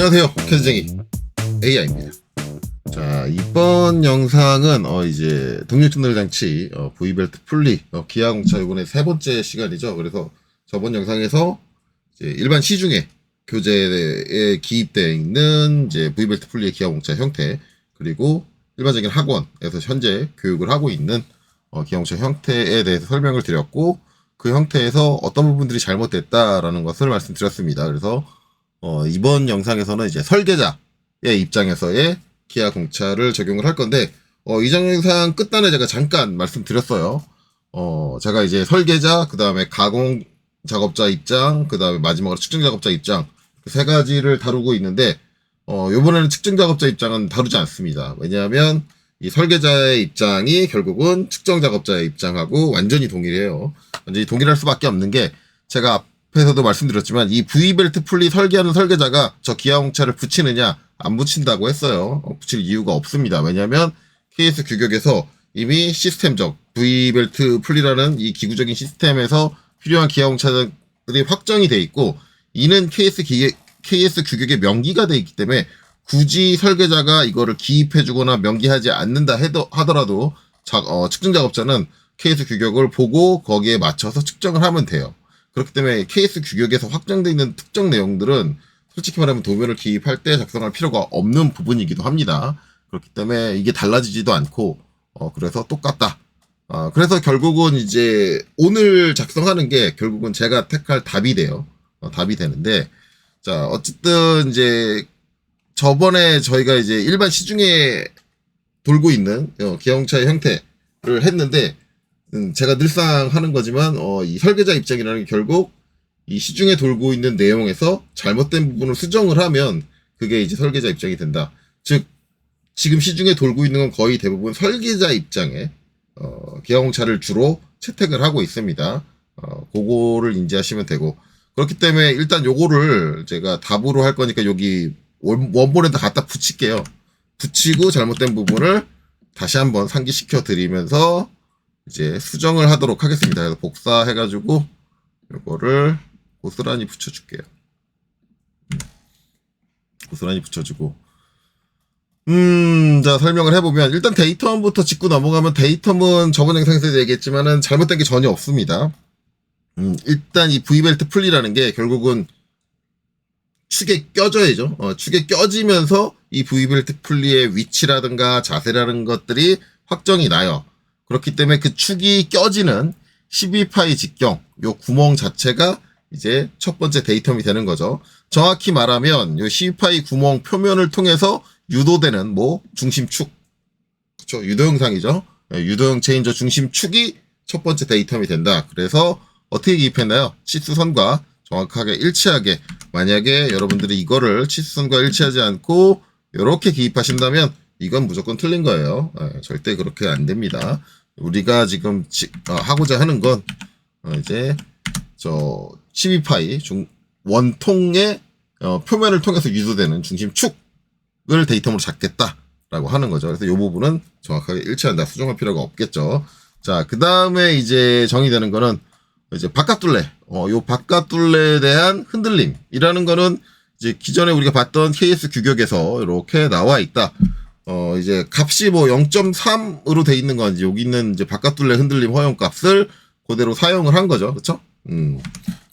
안녕하세요, 캐스쟁이 AI입니다. 자, 이번 영상은 이제 동력전달 장치 V벨트 분리 기아공차 이번에 세 번째 시간이죠. 그래서 저번 영상에서 이제 일반 시중에 교재에 기입되어 있는 이제 V벨트 분리의 기아공차 형태, 그리고 일반적인 학원에서 현재 교육을 하고 있는 기아공차 형태에 대해서 설명을 드렸고, 그 형태에서 어떤 부분들이 잘못됐다라는 것을 말씀드렸습니다. 그래서 이번 영상에서는 이제 설계자의 입장에서의 기아공차를 적용을 할 건데, 이 영상 끝단에 제가 잠깐 말씀드렸어요. 제가 이제 설계자, 그 다음에 가공 작업자 입장, 그 다음에 마지막으로 측정 작업자 입장, 그 세 가지를 다루고 있는데, 요번에는 측정 작업자 입장은 다루지 않습니다. 왜냐하면 이 설계자의 입장이 결국은 측정 작업자의 입장하고 완전히 동일해요. 완전히 동일할 수밖에 없는 게, 제가 앞에서도 말씀드렸지만 이 V벨트 풀리 설계하는 설계자가 저 기아공차를 붙이느냐 안 붙인다고 했어요. 붙일 이유가 없습니다. 왜냐하면 KS 규격에서 이미 시스템적 V벨트 풀리라는 이 기구적인 시스템에서 필요한 기아공차들이 확정이 돼 있고, 이는 KS 규격의 명기가 돼 있기 때문에 굳이 설계자가 이거를 기입해주거나 명기하지 않는다 하더라도 측정 작업자는 KS 규격을 보고 거기에 맞춰서 측정을 하면 돼요. 그렇기 때문에 KS 규격에서 확정되어 있는 특정 내용들은 솔직히 말하면 도면을 기입할 때 작성할 필요가 없는 부분이기도 합니다. 그렇기 때문에 이게 달라지지도 않고, 그래서 똑같다. 그래서 결국은 이제 오늘 작성하는 게 결국은 제가 택할 답이 돼요. 답이 되는데, 자, 어쨌든 이제 저번에 저희가 이제 일반 시중에 돌고 있는 기아공차의 형태를 했는데, 제가 늘상 하는 거지만 이 설계자 입장이라는 게 결국 이 시중에 돌고 있는 내용에서 잘못된 부분을 수정을 하면 그게 이제 설계자 입장이 된다. 즉 지금 시중에 돌고 있는 건 거의 대부분 설계자 입장에 기아공차를 주로 채택을 하고 있습니다. 그거를 인지하시면 되고, 그렇기 때문에 일단 요거를 제가 답으로 할 거니까 여기 원본에다 갖다 붙일게요. 붙이고 잘못된 부분을 다시 한번 상기시켜 드리면서 이제 수정을 하도록 하겠습니다. 그래서 복사해가지고 요거를 고스란히 붙여줄게요. 고스란히 붙여주고, 자, 설명을 해보면 일단 데이터문부터 짚고 넘어가면, 데이터문 저번 영상에서 얘기했지만은 잘못된 게 전혀 없습니다. 일단 이 V벨트 풀리라는 게 결국은 축에 껴져야죠. 축에 껴지면서 이 V벨트 풀리의 위치라든가 자세라는 것들이 확정이 나요. 그렇기 때문에 그 축이 껴지는 12파이 직경, 요 구멍 자체가 이제 첫 번째 데이텀이 되는 거죠. 정확히 말하면 요 12파이 구멍 표면을 통해서 유도되는 중심축, 그쵸, 유도형상이죠. 유도형 체인저 중심축이 첫 번째 데이텀이 된다. 그래서 어떻게 기입했나요? 치수선과 정확하게 일치하게, 만약에 여러분들이 이거를 치수선과 일치하지 않고 이렇게 기입하신다면 이건 무조건 틀린 거예요. 절대 그렇게 안 됩니다. 우리가 지금 하고자 하는 건 이제 저 12파이 원통의 표면을 통해서 유도되는 중심축을 데이텀으로 잡겠다라고 하는 거죠. 그래서 이 부분은 정확하게 일치한다. 수정할 필요가 없겠죠. 자, 그 다음에 이제 정의되는 거는 이제 바깥둘레. 요 바깥둘레에 대한 흔들림이라는 거는 이제 기존에 우리가 봤던 KS 규격에서 이렇게 나와 있다. 이제 값이 0.3으로 돼 있는 건, 여기 있는 이제 바깥둘레 흔들림 허용 값을 그대로 사용을 한 거죠. 그쵸?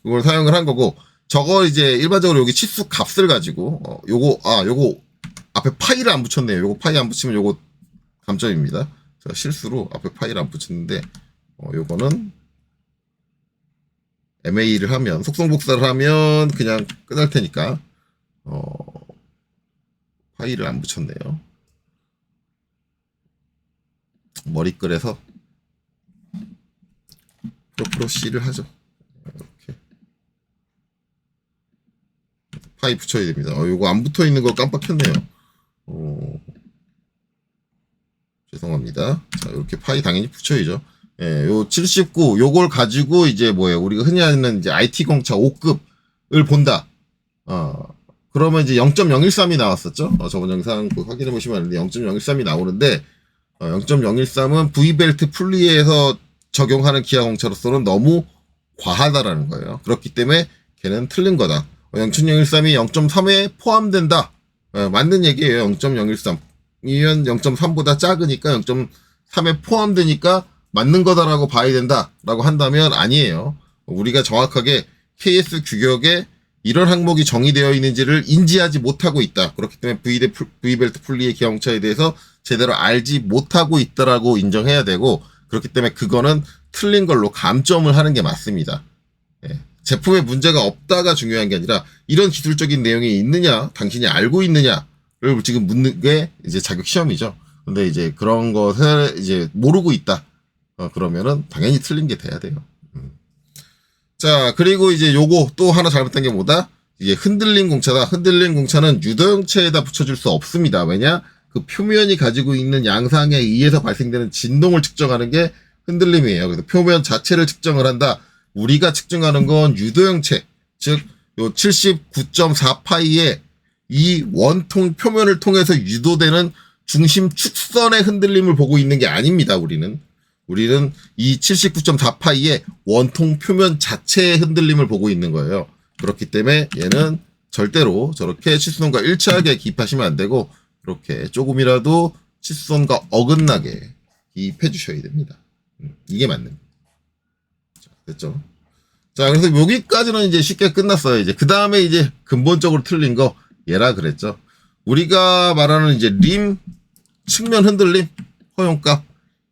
그걸 사용을 한 거고, 저거 이제 일반적으로 여기 치수 값을 가지고, 요거 앞에 파이를 안 붙였네요. 요거 파이 안 붙이면 요거 감점입니다. 제가 실수로 앞에 파이를 안 붙였는데, 요거는 MA를 하면, 속성복사를 하면 그냥 끝날 테니까, 파이를 안 붙였네요. 머리글에서 프로 C를 하죠. 이렇게 파이 붙여야 됩니다. 요거 안 붙어 있는 거 깜빡했네요. 죄송합니다. 자, 이렇게 파이 당연히 붙여야죠. 예, 요 79, 요걸 가지고 이제 우리가 흔히 하는 이제 IT 공차 5급을 본다. 그러면 이제 0.013이 나왔었죠. 저번 영상 확인해 보시면 아는데 0.013이 나오는데, 0.013은 V벨트 풀리에서 적용하는 기아공차로서는 너무 과하다라는 거예요. 그렇기 때문에 걔는 틀린 거다. 0.013이 0.3에 포함된다. 맞는 얘기예요. 0.013. 이면 0.3보다 작으니까 0.3에 포함되니까 맞는 거다라고 봐야 된다라고 한다면 아니에요. 우리가 정확하게 KS 규격에 이런 항목이 정의되어 있는지를 인지하지 못하고 있다. 그렇기 때문에 V벨트 풀리의 기하공차에 대해서 제대로 알지 못하고 있다라고 인정해야 되고, 그렇기 때문에 그거는 틀린 걸로 감점을 하는 게 맞습니다. 예. 제품에 문제가 없다가 중요한 게 아니라 이런 기술적인 내용이 있느냐, 당신이 알고 있느냐를 지금 묻는 게 이제 자격 시험이죠. 근데 이제 그런 것을 이제 모르고 있다. 그러면은 당연히 틀린 게 돼야 돼요. 자, 그리고 이제 요거 또 하나 잘못된 게 뭐다? 이게 흔들림 공차다. 흔들림 공차는 유도형체에다 붙여줄 수 없습니다. 왜냐? 그 표면이 가지고 있는 양상에 의해서 발생되는 진동을 측정하는 게 흔들림이에요. 그래서 표면 자체를 측정을 한다. 우리가 측정하는 건 유도형체, 즉, 요 79.4파이의 이 원통 표면을 통해서 유도되는 중심 축선의 흔들림을 보고 있는 게 아닙니다, 우리는 이 79.4파이의 원통 표면 자체의 흔들림을 보고 있는 거예요. 그렇기 때문에 얘는 절대로 저렇게 치수선과 일치하게 기입하시면 안 되고, 이렇게 조금이라도 치수선과 어긋나게 기입해 주셔야 됩니다. 이게 맞는 거예요. 자, 됐죠? 자, 그래서 여기까지는 이제 쉽게 끝났어요. 이제 그 다음에 이제 근본적으로 틀린 거 얘라 그랬죠. 우리가 말하는 이제 림 측면 흔들림 허용값,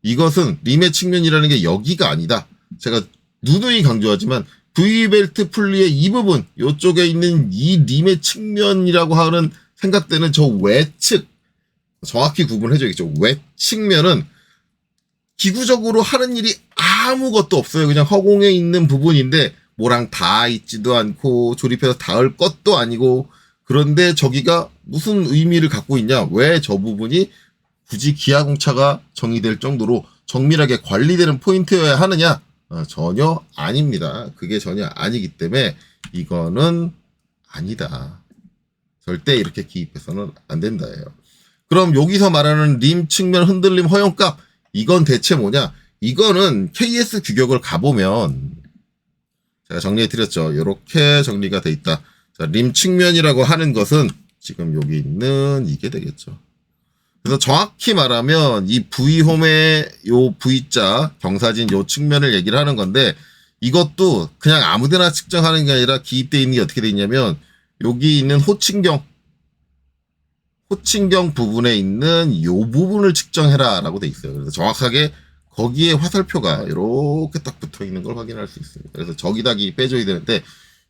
이것은 림의 측면이라는 게 여기가 아니다. 제가 누누이 강조하지만 V벨트 풀리의 이 부분, 요쪽에 있는 이 림의 측면이라고 하는 생각되는 저 외측, 정확히 구분해줘야겠죠. 외측면은 기구적으로 하는 일이 아무것도 없어요. 그냥 허공에 있는 부분인데 뭐랑 닿아 있지도 않고 조립해서 닿을 것도 아니고, 그런데 저기가 무슨 의미를 갖고 있냐? 왜 저 부분이 굳이 기하공차가 정의될 정도로 정밀하게 관리되는 포인트여야 하느냐? 전혀 아닙니다. 그게 전혀 아니기 때문에 이거는 아니다. 절대 이렇게 기입해서는 안 된다예요. 그럼 여기서 말하는 림 측면 흔들림 허용값, 이건 대체 뭐냐? 이거는 KS 규격을 가보면 제가 정리해드렸죠. 이렇게 정리가 돼 있다. 자, 림 측면이라고 하는 것은 지금 여기 있는 이게 되겠죠. 그래서 정확히 말하면 이 V홈의 요 V자 경사진 요 측면을 얘기를 하는 건데, 이것도 그냥 아무데나 측정하는 게 아니라 기입되어 있는 게 어떻게 돼 있냐면 여기 있는 호칭경 부분에 있는 요 부분을 측정해라 라고 돼 있어요. 그래서 정확하게 거기에 화살표가 이렇게 딱 붙어 있는 걸 확인할 수 있습니다. 그래서 저기다 빼줘야 되는데,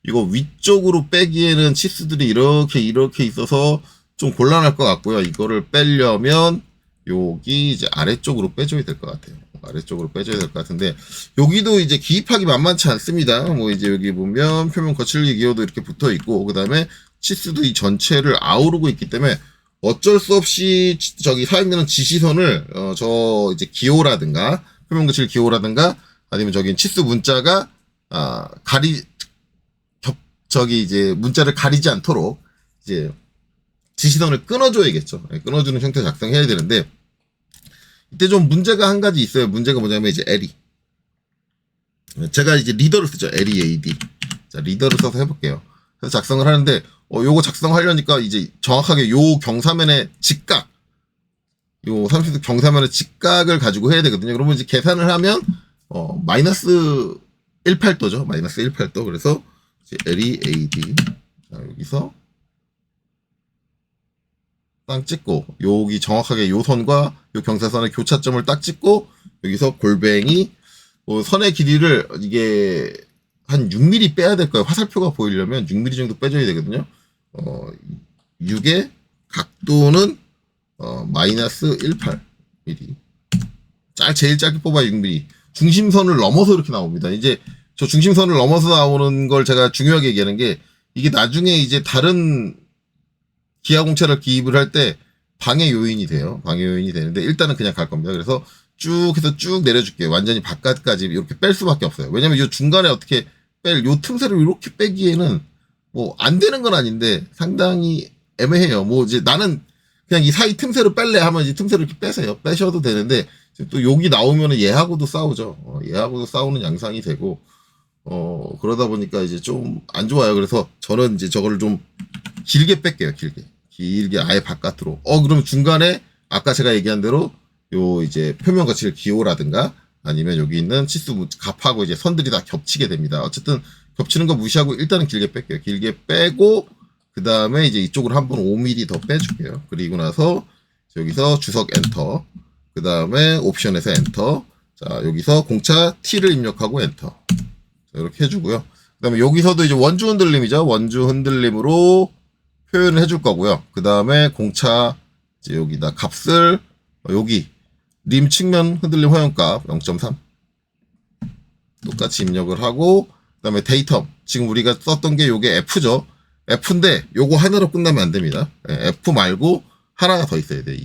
이거 위쪽으로 빼기에는 치수들이 이렇게 있어서 좀 곤란할 것 같고요. 이거를 빼려면 여기 이제 아래쪽으로 빼줘야 될 것 같아요. 아래쪽으로 빼줘야 될 것 같은데, 여기도 이제 기입하기 만만치 않습니다. 뭐 이제 여기 보면 표면 거칠기 기호도 이렇게 붙어 있고, 그 다음에 치수도 이 전체를 아우르고 있기 때문에 어쩔 수 없이 저기 사용되는 지시선을 저 이제 기호라든가 표면 거칠 기호라든가 아니면 저기 치수 문자가 저기 이제 문자를 가리지 않도록 이제 지시선을 끊어줘야겠죠. 끊어주는 형태 작성해야 되는데, 이때 좀 문제가 한 가지 있어요. 문제가 뭐냐면 이제 LE. 제가 이제 리더를 쓰죠. LEAD. 자, 리더를 써서 해볼게요. 그래서 작성을 하는데, 요거 작성하려니까 이제 정확하게 요 경사면의 직각, 요 30도 경사면의 직각을 가지고 해야 되거든요. 그러면 이제 계산을 하면, 마이너스 18도죠. 마이너스 18도. 그래서 이제 LEAD. 자, 여기서 딱 찍고, 여기 정확하게 요 선과 요 경사선의 교차점을 딱 찍고, 여기서 골뱅이, 선의 길이를 이게 한 6mm 빼야 될 거예요. 화살표가 보이려면 6mm 정도 빼줘야 되거든요. 6의 각도는 마이너스 18mm. 제일 짧게 뽑아야 6mm. 중심선을 넘어서 이렇게 나옵니다. 이제 저 중심선을 넘어서 나오는 걸 제가 중요하게 얘기하는 게, 이게 나중에 이제 다른 기하공차를 기입을 할 때 방해 요인이 돼요. 방해 요인이 되는데, 일단은 그냥 갈 겁니다. 그래서 쭉 해서 쭉 내려줄게요. 완전히 바깥까지 이렇게 뺄 수밖에 없어요. 왜냐면 이 중간에 어떻게 요 틈새를 이렇게 빼기에는 뭐 안 되는 건 아닌데 상당히 애매해요. 뭐 이제 나는 그냥 이 사이 틈새로 뺄래 하면 이 틈새를 이렇게 빼세요. 빼셔도 되는데, 또 여기 나오면은 얘하고도 싸우죠. 얘하고도 싸우는 양상이 되고, 그러다 보니까 이제 좀 안 좋아요. 그래서 저는 이제 저거를 좀 길게 뺄게요. 길게 아예 바깥으로. 그러면 중간에 아까 제가 얘기한 대로 요 이제 표면 거칠 기호라든가 아니면 여기 있는 치수 값하고 이제 선들이 다 겹치게 됩니다. 어쨌든 겹치는 거 무시하고 일단은 길게 뺄게요. 길게 빼고 그 다음에 이제 이쪽으로 한번 5mm 더 빼줄게요. 그리고 나서 여기서 주석 엔터. 그 다음에 옵션에서 엔터. 자, 여기서 공차 T를 입력하고 엔터. 자, 이렇게 해주고요. 그 다음에 여기서도 이제 원주 흔들림이죠. 원주 흔들림으로 표현을 해줄 거고요. 그 다음에 공차 이제 여기다 값을 여기 림 측면 흔들림 허용값 0.3 똑같이 입력을 하고 그 다음에 데이텀 지금 우리가 썼던 게 요게 F죠. F인데 요거 하나로 끝나면 안 됩니다. F 말고 하나가 더 있어야 돼.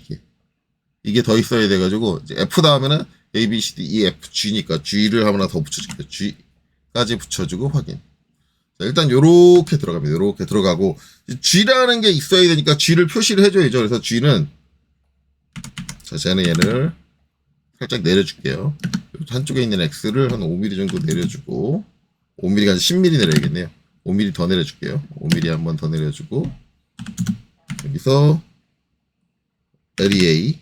이게 더 있어야 돼가지고 이제 F 다음에는 A, B, C, D, E, F, G니까 G를 하나 더 붙여줄게요. G까지 붙여주고 확인. 자, 일단 요렇게 들어갑니다. 요렇게 들어가고 G라는 게 있어야 되니까 G를 표시를 해줘야죠. 그래서 G는 자, 쟤는 얘를 살짝 내려줄게요. 한쪽에 있는 X를 한 5mm 정도 내려주고 5mm가 아니라 10mm 내려야겠네요. 5mm 더 내려줄게요. 5mm 한 번 더 내려주고 여기서 LEA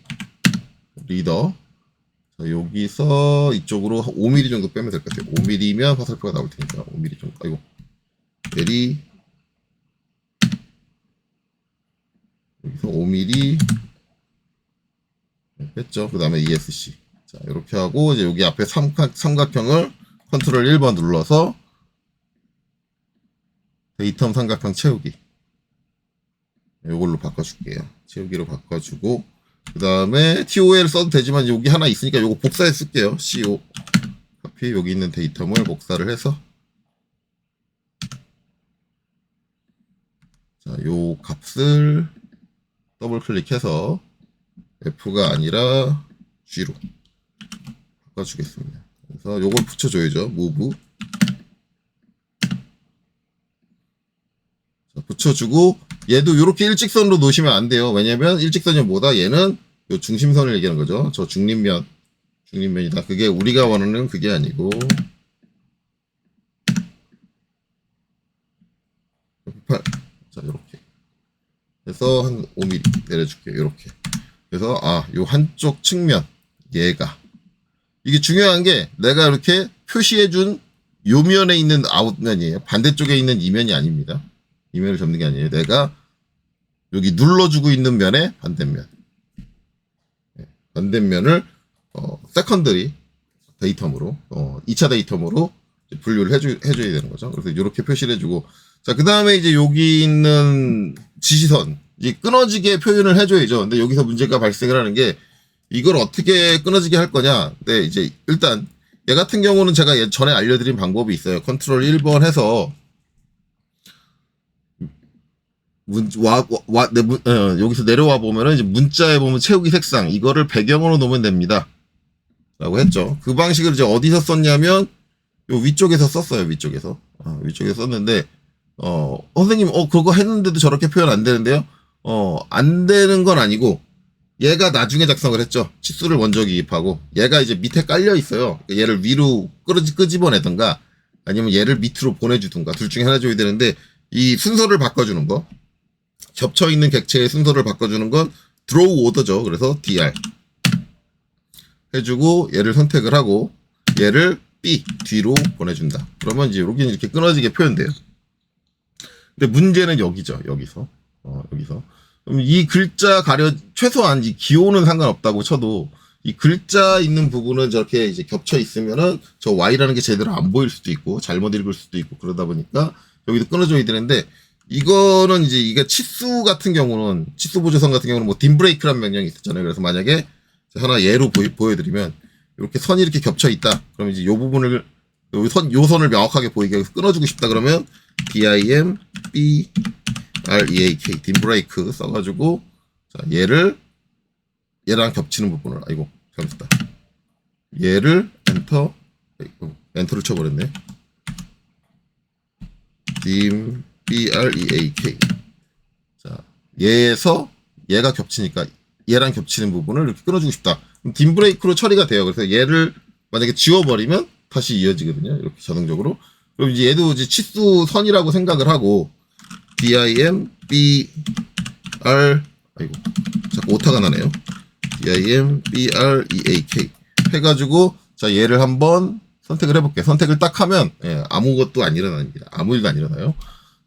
리더 자, 여기서 이쪽으로 5mm 정도 빼면 될 것 같아요. 5mm면 화살표가 나올 테니까 5mm 정도. 아이고 LE 여기서 5mm 뺐죠. 그 다음에 ESC 자 이렇게 하고 이제 여기 앞에 삼각형을 컨트롤 1번 눌러서 데이텀 삼각형 채우기 이걸로 바꿔줄게요. 채우기로 바꿔주고 그 다음에 TOL 써도 되지만 여기 하나 있으니까 요거 복사해 쓸게요. CO 카피 여기 있는 데이텀을 복사를 해서 자, 요 값을 더블 클릭해서 F가 아니라 G로 바꿔주겠습니다. 그래서 요걸 붙여줘야죠. move 자, 붙여주고 얘도 이렇게 일직선으로 놓으시면 안 돼요. 왜냐면 일직선이 뭐다? 얘는 요 중심선을 얘기하는 거죠. 저 중립면이다. 그게 우리가 원하는 그게 아니고 자 이렇게 해서 한 5mm 내려줄게요. 이렇게 그래서 요 한쪽 측면 얘가 이게 중요한 게 내가 이렇게 표시해준 요 면에 있는 아웃면이에요. 반대쪽에 있는 이면이 아닙니다. 이면을 접는 게 아니에요. 내가 여기 눌러주고 있는 면의 반대면. 반대면을, 세컨더리 데이텀으로, 2차 데이텀으로 분류를 해줘야 되는 거죠. 그래서 이렇게 표시를 해주고. 자, 그 다음에 이제 여기 있는 지시선. 이제 끊어지게 표현을 해줘야죠. 근데 여기서 문제가 발생을 하는 게 이걸 어떻게 끊어지게 할 거냐. 네, 이제 일단 얘 같은 경우는 제가 전에 알려드린 방법이 있어요. 컨트롤 1번 해서 여기서 내려와 보면은 이제 문자에 보면 채우기 색상 이거를 배경으로 놓으면 됩니다. 라고 했죠. 그 방식을 이제 어디서 썼냐면 요 위쪽에서 썼어요. 위쪽에서 썼는데 선생님 그거 했는데도 저렇게 표현 안 되는데요. 안 되는 건 아니고 얘가 나중에 작성을 했죠. 치수를 먼저 기입하고 얘가 이제 밑에 깔려 있어요. 얘를 위로 끄집어내던가 아니면 얘를 밑으로 보내주든가 둘 중에 하나 줘야 되는데 이 순서를 바꿔주는 거 겹쳐있는 객체의 순서를 바꿔주는 건 드로우 오더죠. 그래서 DR 해주고 얘를 선택을 하고 얘를 B 뒤로 보내준다. 그러면 이제 여기는 이렇게 끊어지게 표현돼요. 근데 문제는 여기죠. 여기서 그럼 이 글자 최소한 이 기호는 상관없다고 쳐도 이 글자 있는 부분은 저렇게 이제 겹쳐 있으면은 저 Y라는 게 제대로 안 보일 수도 있고 잘못 읽을 수도 있고 그러다 보니까 여기도 끊어줘야 되는데 이거는 이제 이게 치수 같은 경우는 치수 보조선 같은 경우는 뭐 딤브레이크라는 명령이 있었잖아요. 그래서 만약에 하나 예로 보여드리면 이렇게 선이 이렇게 겹쳐 있다. 그럼 이제 요 부분을 요 선을 명확하게 보이게 끊어주고 싶다 그러면 DIM B REAK 딤브레이크 써가지고 자 얘랑 겹치는 부분을 잘못했다. 얘를 엔터를 쳐버렸네. 딤 BREAK 자 얘가 겹치니까 얘랑 겹치는 부분을 이렇게 끊어주고 싶다. 그럼 딤브레이크로 처리가 돼요. 그래서 얘를 만약에 지워버리면 다시 이어지거든요. 이렇게 자동적으로. 그럼 이제 얘도 이제 치수 선이라고 생각을 하고, dim, br, 아이고, 자꾸 오타가 나네요. dim, br, eak. 해가지고, 자, 얘를 한번 선택을 해볼게요. 선택을 딱 하면, 예, 아무것도 안 일어납니다. 아무 일도 안 일어나요.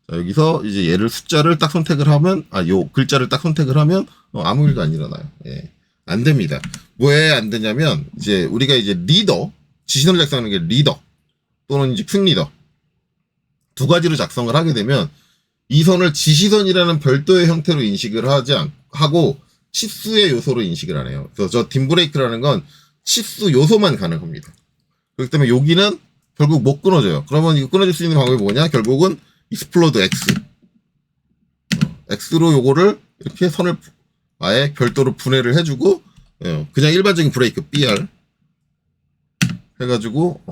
자, 여기서 이제 얘를 숫자를 딱 선택을 하면, 요 글자를 딱 선택을 하면, 아무 일도 안 일어나요. 예. 안 됩니다. 왜 안 되냐면, 이제 우리가 이제 리더, 지시선을 작성하는 게 리더, 또는 이제 퀵 리더. 두 가지로 작성을 하게 되면, 이 선을 지시선이라는 별도의 형태로 인식을 하고, 치수의 요소로 인식을 하네요. 그래서 저 딤브레이크라는 건 치수 요소만 가능합니다. 그렇기 때문에 여기는 결국 못 끊어져요. 그러면 이거 끊어질 수 있는 방법이 뭐냐? 결국은 explode x. x로 요거를 이렇게 선을 아예 별도로 분해를 해주고, 그냥 일반적인 브레이크 BR 해가지고,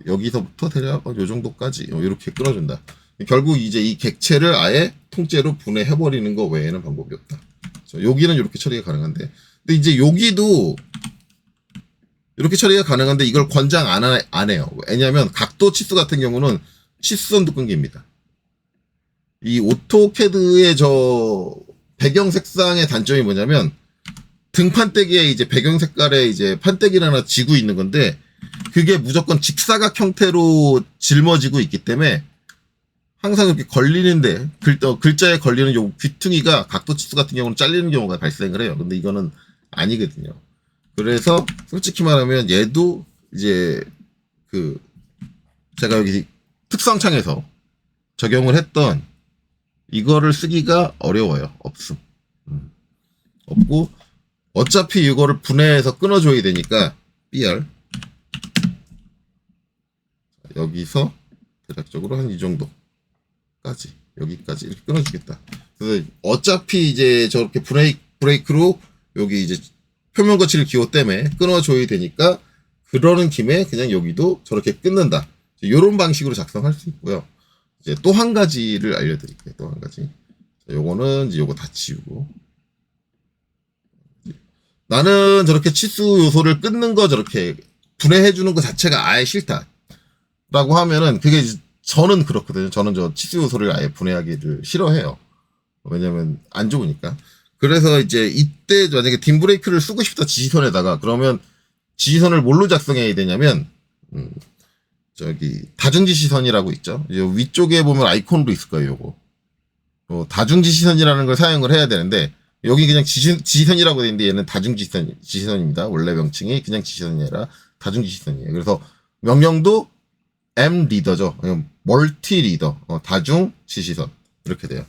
여기서부터 대략 요 정도까지 이렇게 끊어준다. 결국 이제 이 객체를 아예 통째로 분해해버리는 거 외에는 방법이 없다. 여기는 이렇게 처리가 가능한데, 근데 이제 여기도 이렇게 처리가 가능한데 이걸 권장 안 해요. 왜냐하면 각도 치수 같은 경우는 치수선도 끊깁니다. 이 오토캐드의 저 배경 색상의 단점이 뭐냐면 등판대기에 이제 배경 색깔에 이제 판때기를 하나 지고 있는 건데 그게 무조건 직사각 형태로 짊어지고 있기 때문에 항상 이렇게 걸리는데 글자에 걸리는 요 귀퉁이가 각도 치수 같은 경우는 잘리는 경우가 발생을 해요. 근데 이거는 아니거든요. 그래서 솔직히 말하면 얘도 이제 제가 여기 특성창에서 적용을 했던 이거를 쓰기가 어려워요. 없고 어차피 이거를 분해해서 끊어줘야 되니까 BR 여기서 대략적으로 한 이 정도까지 여기까지 이렇게 끊어주겠다. 그래서 어차피 이제 저렇게 브레이크로 여기 이제 표면 거치를 기호 때문에 끊어줘야 되니까 그러는 김에 그냥 여기도 저렇게 끊는다. 이런 방식으로 작성할 수 있고요. 이제 또 한 가지를 알려드릴게요. 또 한 가지. 요거는 이제 요거 다 지우고. 나는 저렇게 치수 요소를 끊는 거 저렇게 분해해주는 거 자체가 아예 싫다. 라고 하면은 그게 저는 그렇거든요. 저는 저 치수 요소를 아예 분해하기를 싫어해요. 왜냐면 안 좋으니까. 그래서 이제 이때 만약에 딤브레이크를 쓰고 싶다 지시선에다가 그러면 지시선을 뭘로 작성해야 되냐면 저기 다중지시선이라고 있죠. 이제 위쪽에 보면 아이콘도 있을 거예요. 요거 다중지시선이라는 걸 사용을 해야 되는데 여기 그냥 지시선이라고 되어 있는데 얘는 다중지시선입니다. 원래 명칭이 그냥 지시선이 아니라 다중지시선이에요. 그래서 명령도 M 리더죠. 멀티 리더 다중지시선 이렇게 돼요.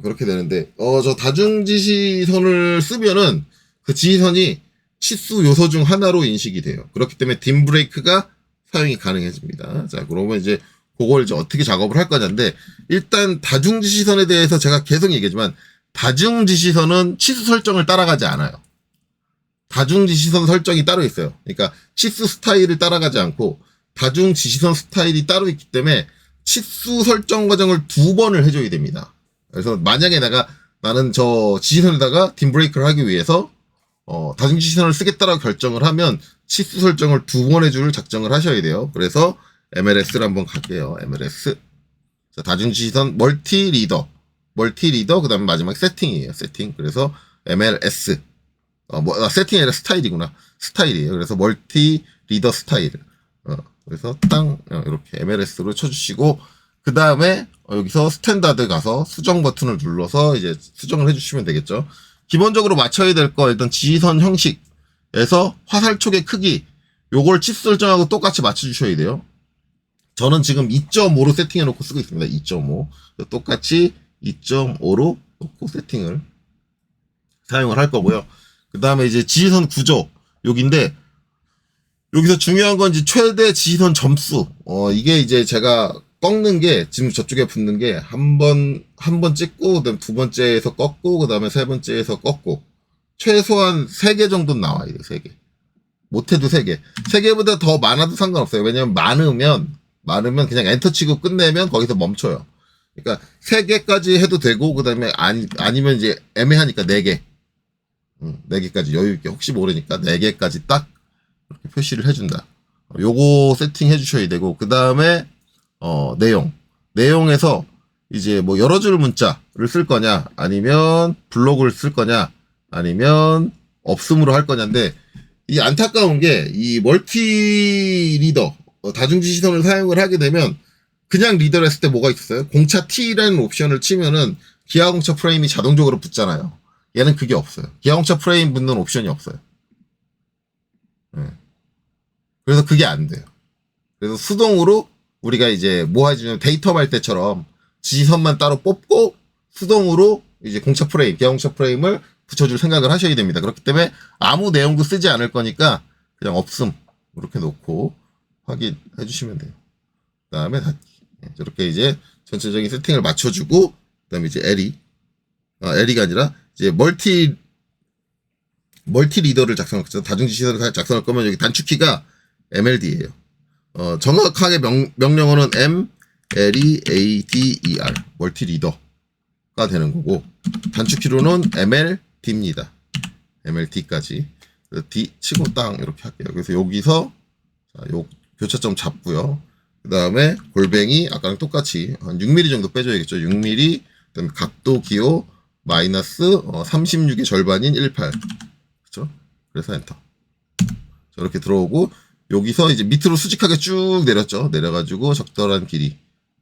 그렇게 되는데, 저 다중지시선을 쓰면은 그 지시선이 치수 요소 중 하나로 인식이 돼요. 그렇기 때문에 딤브레이크가 사용이 가능해집니다. 자, 그러면 이제 그걸 이제 어떻게 작업을 할 거냐인데, 일단 다중지시선에 대해서 제가 계속 얘기하지만, 다중지시선은 치수 설정을 따라가지 않아요. 다중지시선 설정이 따로 있어요. 그러니까 치수 스타일을 따라가지 않고, 다중지시선 스타일이 따로 있기 때문에 치수 설정 과정을 2번을 해줘야 됩니다. 그래서 만약에 나는 저 지시선에다가 딤브레이크를 하기 위해서 다중지시선을 쓰겠다라고 결정을 하면 치수 설정을 2번 해줄 작정을 하셔야 돼요. 그래서 MLS를 한번 갈게요. MLS. 자, 다중지시선 멀티 리더 그 다음에 마지막 세팅이에요. 세팅. 그래서 MLS. 세팅이 아니라 스타일이구나. 스타일이에요. 그래서 멀티 리더 스타일. 그래서 이렇게 MLS로 쳐주시고 그 다음에 여기서 스탠다드 가서 수정 버튼을 눌러서 이제 수정을 해주시면 되겠죠. 기본적으로 맞춰야 될 거 일단 지시선 형식에서 화살촉의 크기 요걸 치수 설정하고 똑같이 맞춰주셔야 돼요. 저는 지금 2.5로 세팅해 놓고 쓰고 있습니다. 2.5 똑같이 2.5로 놓고 세팅을 사용을 할 거고요. 그 다음에 이제 지시선 구조 여기인데 여기서 중요한 건 이제 최대 지시선 점수. 이게 이제 제가 꺾는 게 지금 저쪽에 붙는 게 한 번 찍고 그다음 두 번째에서 꺾고 그다음에 세 번째에서 꺾고 최소한 3개 정도는 나와야 돼요. 3개. 못해도 3개. 3개보다 더 많아도 상관없어요. 왜냐면 많으면 그냥 엔터 치고 끝내면 거기서 멈춰요. 그러니까 3개까지 해도 되고 그다음에 아니면 이제 애매하니까 4개. 4개까지 여유 있게 혹시 모르니까 4개까지 딱 이렇게 표시를 해준다. 요거 세팅해 주셔야 되고 그 다음에 내용에서 이제 뭐 여러 줄 문자를 쓸 거냐, 아니면 블록을 쓸 거냐, 아니면 없음으로 할 거냐인데, 이 안타까운 게 이 멀티 리더, 다중지 시선을 사용을 하게 되면 그냥 리더를 했을 때 뭐가 있었어요? 공차 T라는 옵션을 치면은 기하공차 프레임이 자동적으로 붙잖아요. 얘는 그게 없어요. 기하공차 프레임 붙는 옵션이 없어요. 그래서 그게 안 돼요. 그래서 수동으로 우리가 이제 뭐 해주냐면 데이터 말 때처럼 지시선만 따로 뽑고 수동으로 이제 공차 프레임, 기하공차 프레임을 붙여줄 생각을 하셔야 됩니다. 그렇기 때문에 아무 내용도 쓰지 않을 거니까 그냥 없음 이렇게 놓고 확인해 주시면 돼요. 그 다음에 닫기. 저렇게 이제 전체적인 세팅을 맞춰주고, 그 다음에 이제 LE가 아니라 이제 멀티 리더를 작성할 거죠. 다중지시선을 작성할 거면 여기 단축키가 MLD예요. 정확하게 명령어는 MLEADER, 멀티 리더가 되는 거고, 단축키로는 MLD입니다. MLD까지. D 치고 땅 이렇게 할게요. 그래서 여기서 요 교차점 잡고요. 그 다음에 골뱅이 아까랑 똑같이 한 6mm 정도 빼줘야겠죠. 6mm. 그 다음에 각도 기호 마이너스 36의 절반인 18. 그렇죠? 그래서 엔터. 저렇게 들어오고, 여기서 이제 밑으로 수직하게 쭉 내렸죠. 내려가지고 적절한 길이.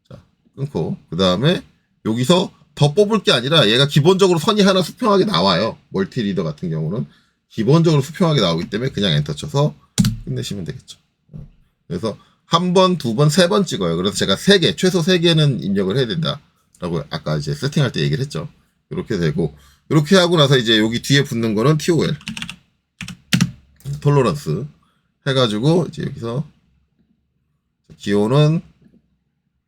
자, 끊고. 그 다음에 여기서 더 뽑을 게 아니라 얘가 기본적으로 선이 하나 수평하게 나와요. 멀티 리더 같은 경우는 기본적으로 수평하게 나오기 때문에 그냥 엔터 쳐서 끝내시면 되겠죠. 그래서 한 번, 두 번, 세 번 찍어요. 그래서 제가 3개, 최소 3개는 입력을 해야 된다라고 아까 이제 세팅할 때 얘기를 했죠. 이렇게 되고, 이렇게 하고 나서 이제 여기 뒤에 붙는 거는 TOL. 톨러런스. 해가지고, 이제 여기서, 기호는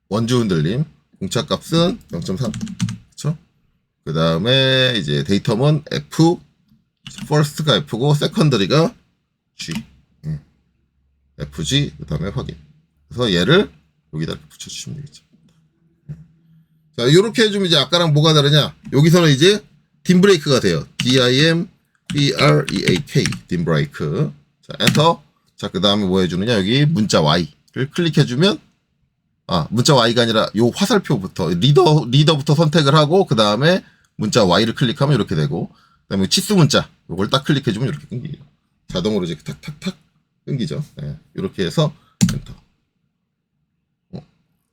원주 흔들림, 공차 값은 0.3. 그쵸? 그 다음에 이제 데이터는 F, first가 F고, secondary가 G. FG, 그 다음에 확인. 그래서 얘를 여기다 이렇게 붙여주시면 되겠죠. 자, 요렇게 해주면 이제 아까랑 뭐가 다르냐? 여기서는 이제 딤브레이크가 돼요. DIMBREAK, 딤브레이크. 자, 엔터. 자, 그 다음에 뭐 해주느냐? 여기 문자 Y를 클릭해주면, 문자 Y가 아니라 요 화살표부터, 리더부터 선택을 하고, 그 다음에 문자 Y를 클릭하면 이렇게 되고, 그 다음에 치수 문자, 요걸 딱 클릭해주면 이렇게 끊기요. 자동으로 이제 탁탁탁 끊기죠. 네, 이렇게 해서 엔터.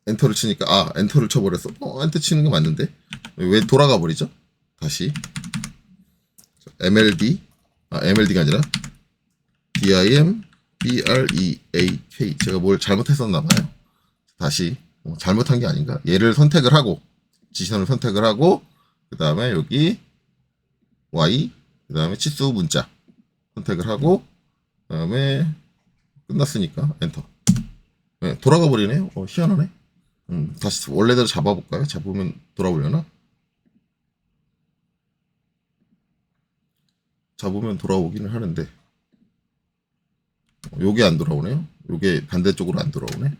엔터를 치니까 엔터를 쳐버렸어. 엔터 치는 게 맞는데 왜 돌아가 버리죠? 다시 MLD가 아니라 DIMBREAK. 제가 뭘 잘못했었나봐요. 다시 잘못한 게 아닌가? 얘를 선택을 하고 지시선을 선택을 하고, 그 다음에 여기 Y, 그 다음에 치수 문자 선택을 하고, 그 다음에 끝났으니까 엔터. 네, 돌아가 버리네요. 희한하네. 다시 원래대로 잡아볼까요? 잡으면 돌아오려나? 잡으면 돌아오기는 하는데 요게 안 돌아오네요. 요게 반대쪽으로 안 돌아오네.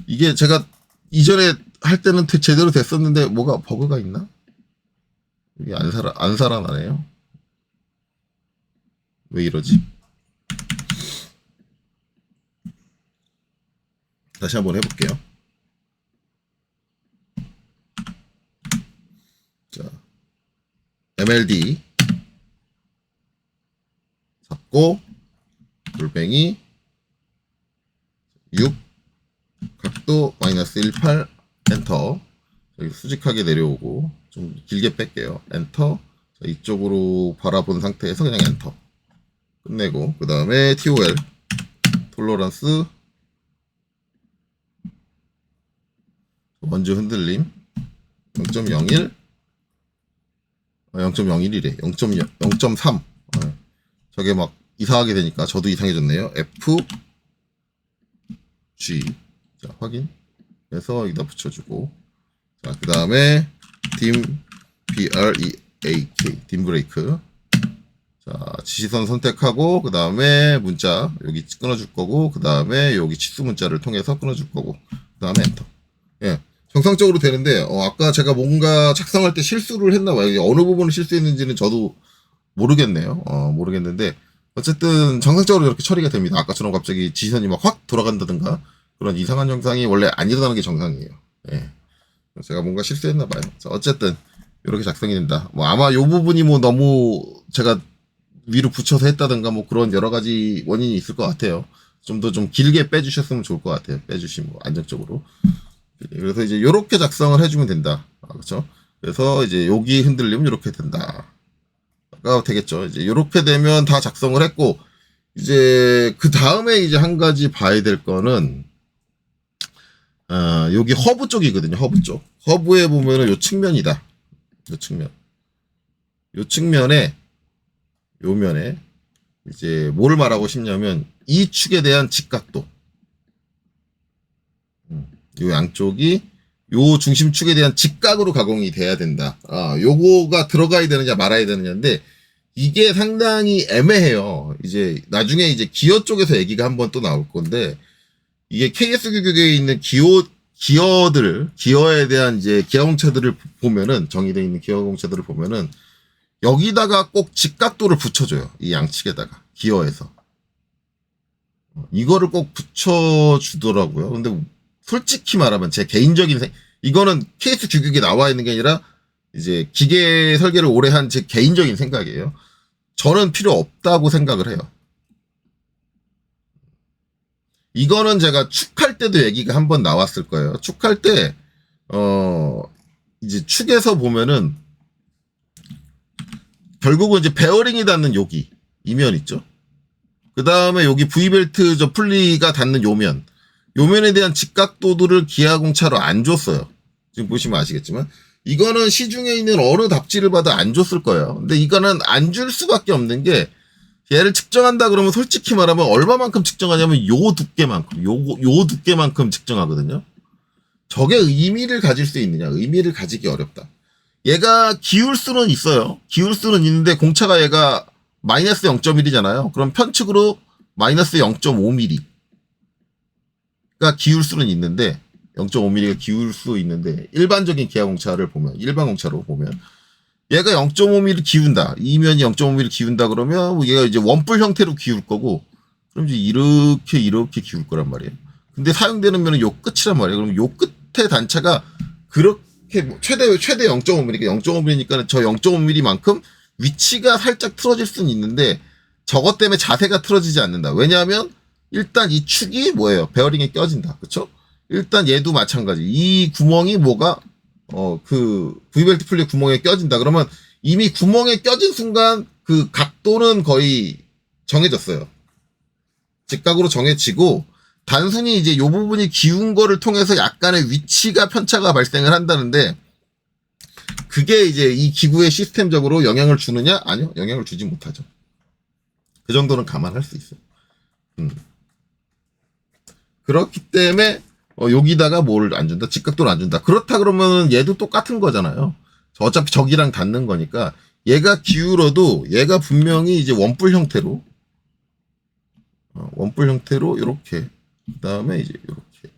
이게 제가 이전에 할 때는 제대로 됐었는데 뭐가 버그가 있나? 이게 안 살아나네요. 왜 이러지? 다시 한번 해볼게요. 자, MLD 잡고 골뱅이 6 각도 마이너스 18 엔터. 여기 수직하게 내려오고 좀 길게 뺄게요. 엔터. 자, 이쪽으로 바라본 상태에서 그냥 엔터 끝내고, 그 다음에 TOL 톨러런스 원주 흔들림 0.01 0.01이래 0.3 저게 막 이상하게 되니까 저도 이상해졌네요. F G. 자, 확인 해서 여기다 붙여주고, 자, 그 다음에 DIMBREAK 딤브레이크. 자, 지시선 선택하고, 그 다음에 문자 여기 끊어줄 거고, 그 다음에 여기 치수 문자를 통해서 끊어줄 거고, 그 다음에 엔터. 예, 정상적으로 되는데 아까 제가 뭔가 작성할 때 실수를 했나봐요. 어느 부분을 실수했는지는 저도 모르겠네요. 모르겠는데 어쨌든 정상적으로 이렇게 처리가 됩니다. 아까처럼 갑자기 지시선이 막 확 돌아간다든가 그런 이상한 현상이 원래 안 일어나는 게 정상이에요. 예. 제가 뭔가 실수했나 봐요. 자, 어쨌든 이렇게 작성이 된다. 뭐 아마 요 부분이 뭐 너무 제가 위로 붙여서 했다든가 뭐 그런 여러 가지 원인이 있을 것 같아요. 좀 더 좀 길게 빼주셨으면 좋을 것 같아요. 빼주시면 뭐 안정적으로. 그래서 이제 요렇게 작성을 해주면 된다. 그렇죠? 그래서 이제 여기 흔들리면 요렇게 된다. 가 되겠죠. 이제 요렇게 되면 다 작성을 했고, 이제 그 다음에 이제 한 가지 봐야 될 거는 여기 허브 쪽이거든요. 허브 쪽. 허브에 보면은 요 측면이다. 요 측면. 요 측면에 요 면에 이제 뭘 말하고 싶냐면 이 축에 대한 직각도. 요 양쪽이 요 중심축에 대한 직각으로 가공이 돼야 된다. 요거가 들어가야 되느냐 말아야 되느냐인데 이게 상당히 애매해요. 이제 나중에 이제 기어 쪽에서 얘기가 한번 또 나올 건데 이게 KS 규격에 있는 기어에 대한 이제 기어공차들을 보면은 정의되어 있는 기어공차들을 보면은 여기다가 꼭 직각도를 붙여줘요. 이 양측에다가 기어에서 이거를 꼭 붙여주더라고요. 근데 솔직히 말하면 제 개인적인 이거는 KS 규격에 나와 있는 게 아니라 이제 기계 설계를 오래 한 제 개인적인 생각이에요. 저는 필요 없다고 생각을 해요. 이거는 제가 축할 때도 얘기가 한번 나왔을 거예요. 축할 때, 이제 축에서 보면은, 결국은 이제 베어링이 닿는 여기, 이면 있죠. 그 다음에 여기 V벨트 저 풀리가 닿는 요면, 요면에 대한 직각도들을 기아공차로 안 줬어요. 지금 보시면 아시겠지만, 이거는 시중에 있는 어느 답지를 봐도 안 줬을 거예요. 근데 이거는 안 줄 수밖에 없는 게 얘를 측정한다 그러면 솔직히 말하면 얼마만큼 측정하냐면 요 두께만큼 요 두께만큼 측정하거든요. 저게 의미를 가질 수 있느냐? 의미를 가지기 어렵다. 얘가 기울 수는 있어요. 기울 수는 있는데 공차가 얘가 마이너스 0.1이잖아요. 그럼 편측으로 마이너스 0.5mm가 기울 수는 있는데 0.5mm가 기울 수 있는데 일반적인 기아공차를 보면 일반 공차로 보면 얘가 0.5mm 기운다. 이면이 0.5mm 기운다 그러면 얘가 이제 원뿔 형태로 기울 거고 그럼 이제 이렇게 기울 거란 말이에요. 근데 사용되는 면은 요 끝이란 말이에요. 그럼 요 끝의 단차가 그렇게 최대 0.5mm, 0.5mm니까 저 0.5mm만큼 위치가 살짝 틀어질 수는 있는데 저것 때문에 자세가 틀어지지 않는다. 왜냐하면 일단 이 축이 뭐예요? 베어링에 껴진다. 그렇죠? 일단 얘도 마찬가지. 이 구멍이 뭐가 그 V벨트 풀리 구멍에 껴진다. 그러면 이미 구멍에 껴진 순간 그 각도는 거의 정해졌어요. 직각으로 정해지고 단순히 이제 요 부분이 기운 거를 통해서 약간의 위치가 편차가 발생을 한다는데 그게 이제 이 기구에 시스템적으로 영향을 주느냐? 아니요. 영향을 주지 못하죠. 그 정도는 감안할 수 있어요. 그렇기 때문에 여기다가 뭘 안 준다? 직각도를 안 준다. 그렇다 그러면 얘도 똑같은 거잖아요. 어차피 저기랑 닿는 거니까 얘가 기울어도 얘가 분명히 이제 원뿔 형태로 이렇게 그다음에 이제 이렇게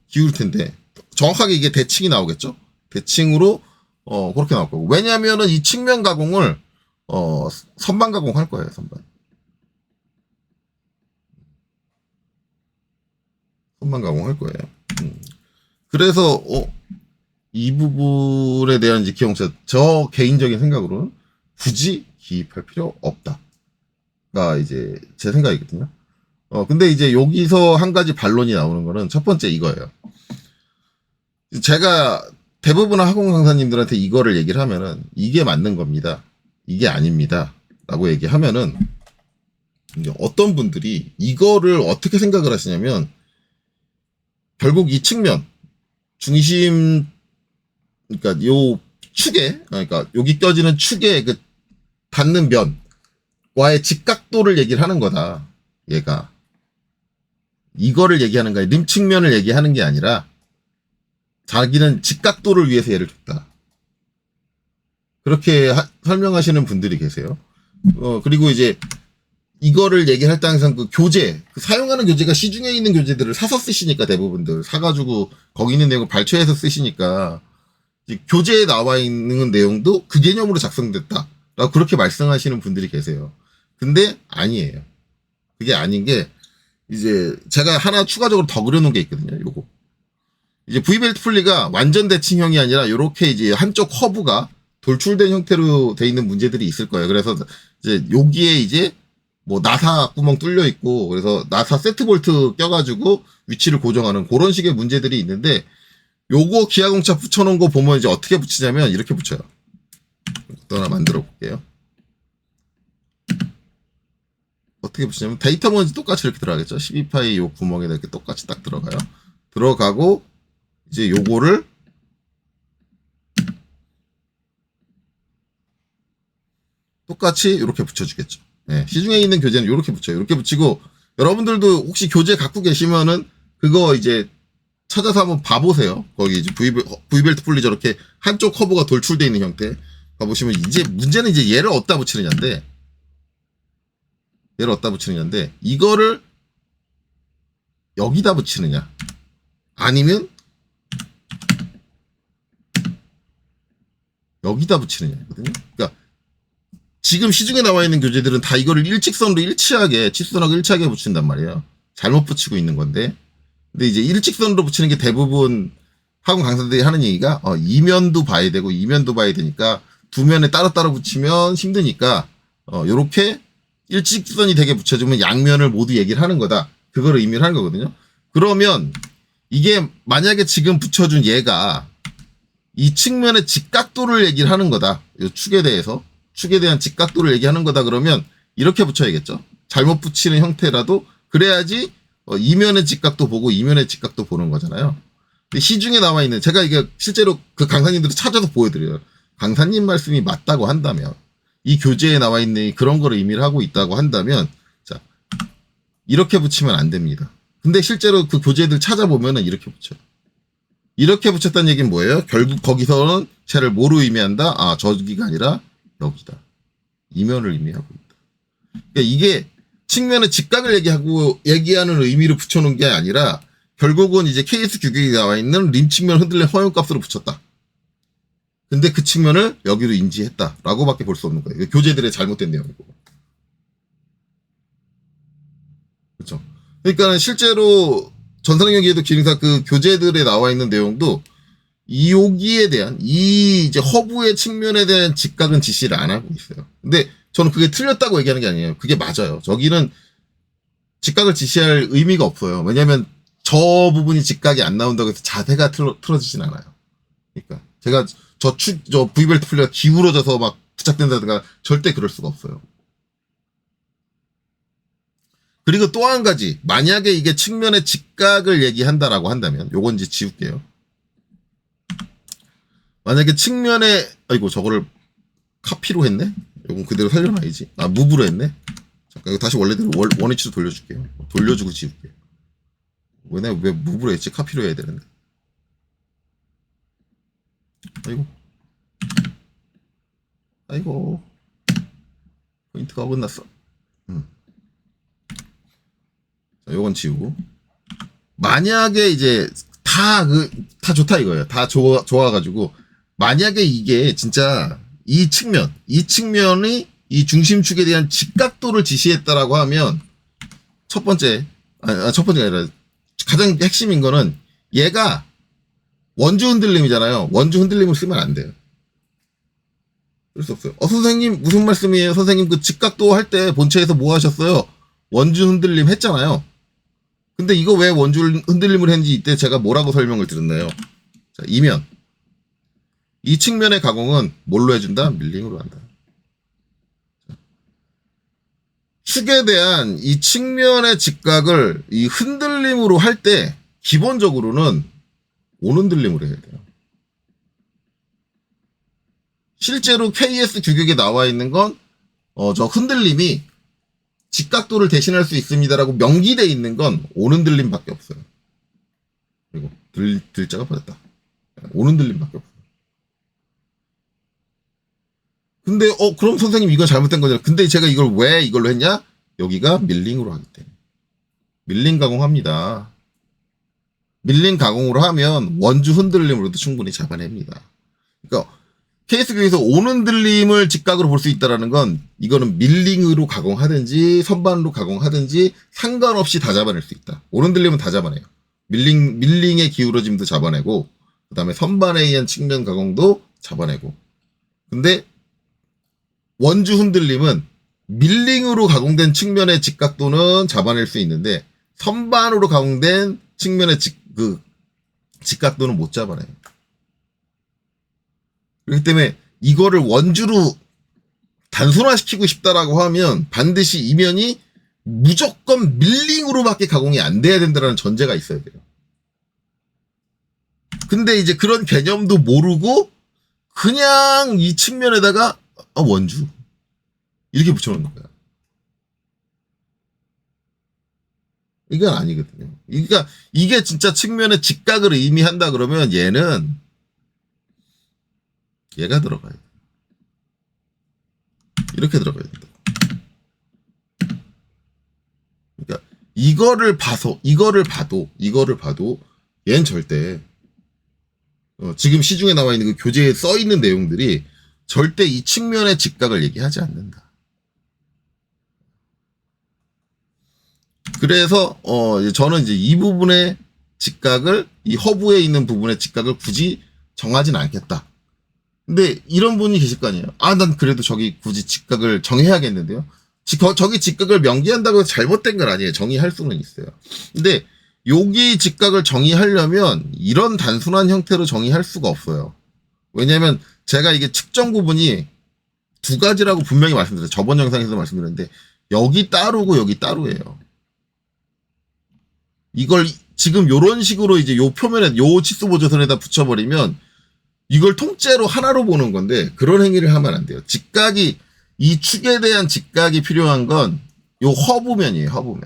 기울 텐데 정확하게 이게 대칭이 나오겠죠? 대칭으로 그렇게 나올 거고. 왜냐면은 이 측면 가공을 선반 가공할 거예요, 선반. 선반 가공할 거예요. 그래서 이 부분에 대한 이제 기용차 저 개인적인 생각으로는 굳이 기입할 필요 없다가 이제 제 생각이거든요. 근데 이제 여기서 한 가지 반론이 나오는 거는 첫 번째 이거예요. 제가 대부분 항공 강사님들한테 이거를 얘기를 하면은 이게 맞는 겁니다. 이게 아닙니다. 라고 얘기하면은 이제 어떤 분들이 이거를 어떻게 생각을 하시냐면 결국 이 측면 중심 그러니까 요 축에 그러니까 여기 껴지는 축에 그 닿는 면과의 직각도를 얘기를 하는 거다. 얘가 이거를 얘기하는 거야. 림 측면을 얘기하는 게 아니라 자기는 직각도를 위해서 얘를 줬다. 그렇게 설명하시는 분들이 계세요. 그리고 이제 이거를 얘기할 때 항상 그 교재, 그 사용하는 교재가 시중에 있는 교재들을 사서 쓰시니까 대부분들 사가지고 거기 있는 내용을 발췌해서 쓰시니까 교재에 나와 있는 내용도 그 개념으로 작성됐다. 라고 그렇게 말씀하시는 분들이 계세요. 근데 아니에요. 그게 아닌 게 이제 제가 하나 추가적으로 더 그려놓은 게 있거든요. 요거. 이제 V벨트 풀리가 완전 대칭형이 아니라 요렇게 이제 한쪽 커브가 돌출된 형태로 돼 있는 문제들이 있을 거예요. 그래서 이제 여기에 이제 뭐 나사 구멍 뚫려 있고 그래서 나사 세트 볼트 껴가지고 위치를 고정하는 그런 식의 문제들이 있는데 요거 기아공차 붙여놓은 거 보면 이제 어떻게 붙이냐면 이렇게 붙여요. 또 하나 만들어 볼게요. 어떻게 붙이냐면 데이터 먼지 똑같이 이렇게 들어가겠죠. 12파이 요 구멍에 이렇게 똑같이 딱 들어가요. 들어가고 이제 요거를 똑같이 이렇게 붙여주겠죠. 네, 시중에 있는 교재는 이렇게 붙여요. 이렇게 붙이고 여러분들도 혹시 교재 갖고 계시면은 그거 이제 찾아서 한번 봐보세요. 거기 이제 V벨트 풀리 저렇게 한쪽 커브가 돌출되어 있는 형태 봐보시면 이제 문제는 이제 얘를 어디다 붙이느냐인데 이거를 여기다 붙이느냐 아니면 여기다 붙이느냐거든요. 그러니까 지금 시중에 나와 있는 교재들은 다 이거를 일직선으로 일치하게 치수선하고 일치하게 붙인단 말이에요. 잘못 붙이고 있는 건데 근데 이제 일직선으로 붙이는 게 대부분 학원 강사들이 하는 얘기가 이면도 봐야 되고 이면도 봐야 되니까 두 면에 따로따로 붙이면 힘드니까 요렇게 일직선이 되게 붙여주면 양면을 모두 얘기를 하는 거다. 그거를 의미를 하는 거거든요. 그러면 이게 만약에 지금 붙여준 얘가 이 측면의 직각도를 얘기를 하는 거다. 이 축에 대한 직각도를 얘기하는 거다. 그러면 이렇게 붙여야겠죠. 잘못 붙이는 형태라도 그래야지 이면의 직각도 보고 이면의 직각도 보는 거잖아요. 근데 시중에 나와 있는 제가 이게 실제로 그 강사님들을 찾아서 보여드려요. 강사님 말씀이 맞다고 한다면 이 교재에 나와 있는 그런 거를 의미를 하고 있다고 한다면 자 이렇게 붙이면 안 됩니다. 근데 실제로 그 교재들 찾아보면은 이렇게 붙여요. 이렇게 붙였다는 얘기는 뭐예요? 결국 거기서는 쟤를 뭐로 의미한다? 아 저기가 아니라 여기다. 이면을 의미하고 있다. 그러니까 이게 측면의 직각을 얘기하는 의미로 붙여놓은 게 아니라 결국은 이제 KS 규격이 나와 있는 림 측면 흔들림 허용값으로 붙였다. 근데 그 측면을 여기로 인지했다라고 밖에 볼 수 없는 거예요. 교재들의 잘못된 내용이고. 그렇죠. 그러니까 실제로 전산능력기에도 기능사 그 교재들에 나와 있는 내용도 여기에 대한 이 이제 허브의 측면에 대한 직각은 지시를 안 하고 있어요. 근데 저는 그게 틀렸다고 얘기하는 게 아니에요. 그게 맞아요. 저기는 직각을 지시할 의미가 없어요. 왜냐하면 저 부분이 직각이 안 나온다고 해서 자세가 틀어지진 않아요. 그러니까 제가 저 V벨트 풀리가 기울어져서 막 부착된다든가 절대 그럴 수가 없어요. 그리고 또 한 가지 만약에 이게 측면의 직각을 얘기한다라고 한다면 요건 이제 지울게요. 만약에 측면에 아이고 저거를 카피로 했네? 요건 그대로 살려놔야지. 아 무브로 했네? 잠깐 이거 다시 원래대로 원위치로 돌려줄게요. 돌려주고 지울게요. 왜 무브로 했지? 카피로 해야 되는데. 아이고 포인트가 어긋났어. 자, 요건 지우고 만약에 이제 다 좋다 이거예요. 다 좋아가지고 만약에 이게 진짜 이 측면이 이 중심축에 대한 직각도를 지시했다라고 하면 첫 번째가 아니라 가장 핵심인 거는 얘가 원주 흔들림이잖아요. 원주 흔들림을 쓰면 안 돼요. 그럴 수 없어요. 선생님 무슨 말씀이에요? 선생님 그 직각도 할 때 본체에서 뭐 하셨어요? 원주 흔들림 했잖아요. 근데 이거 왜 원주 흔들림을 했는지 이때 제가 뭐라고 설명을 드렸나요? 자, 이면 이 측면의 가공은 뭘로 해준다? 밀링으로 한다. 축에 대한 이 측면의 직각을 이 흔들림으로 할 때 기본적으로는 온흔들림으로 해야 돼요. 실제로 KS 규격에 나와 있는 건 저 흔들림이 직각도를 대신할 수 있습니다라고 명기되어 있는 건 온흔들림밖에 없어요. 그리고 들자가 빠졌다. 온흔들림밖에 없어요. 근데 그럼 선생님 이건 잘못된 거잖아요. 근데 제가 이걸 왜 이걸로 했냐? 여기가 밀링으로 하기 때문에. 밀링 가공합니다. 밀링 가공으로 하면 원주 흔들림으로도 충분히 잡아냅니다. 그러니까 케이스 교에서 오는 들림을 직각으로 볼 수 있다라는 건 이거는 밀링으로 가공하든지 선반으로 가공하든지 상관없이 다 잡아낼 수 있다. 오는 들림은 다 잡아내요. 밀링의 기울어짐도 잡아내고 그 다음에 선반에 의한 측면 가공도 잡아내고. 근데 원주 흔들림은 밀링으로 가공된 측면의 직각도는 잡아낼 수 있는데 선반으로 가공된 측면의 직각도는 못 잡아내요. 그렇기 때문에 이거를 원주로 단순화시키고 싶다라고 하면 반드시 이면이 무조건 밀링으로밖에 가공이 안 돼야 된다는 전제가 있어야 돼요. 근데 이제 그런 개념도 모르고 그냥 이 측면에다가 원주 이렇게 붙여놓는 거야. 이건 아니거든요. 그러니까 이게 진짜 측면의 직각을 의미한다 그러면 얘가 들어가요. 이렇게 들어가야 된다. 그러니까 이거를 봐도 얘는 절대 지금 시중에 나와 있는 그 교재에 써 있는 내용들이 절대 이 측면의 직각을 얘기하지 않는다. 그래서 저는 이제 이 부분의 직각을 이 허브에 있는 부분의 직각을 굳이 정하진 않겠다. 근데 이런 분이 계실 거 아니에요. 난 그래도 저기 굳이 직각을 정해야겠는데요. 저기 직각을 명기한다고 해서 잘못된 건 아니에요. 정의할 수는 있어요. 근데 여기 직각을 정의하려면 이런 단순한 형태로 정의할 수가 없어요. 왜냐하면 제가 이게 측정 구분이 두 가지라고 분명히 말씀드렸어요. 저번 영상에서 말씀드렸는데 여기 따로고 여기 따로예요. 이걸 지금 요런 식으로 이제 요 표면에 요 치수 보조선에다 붙여버리면 이걸 통째로 하나로 보는 건데 그런 행위를 하면 안 돼요. 직각이 이 축에 대한 직각이 필요한 건 요 허브면이에요. 허브면.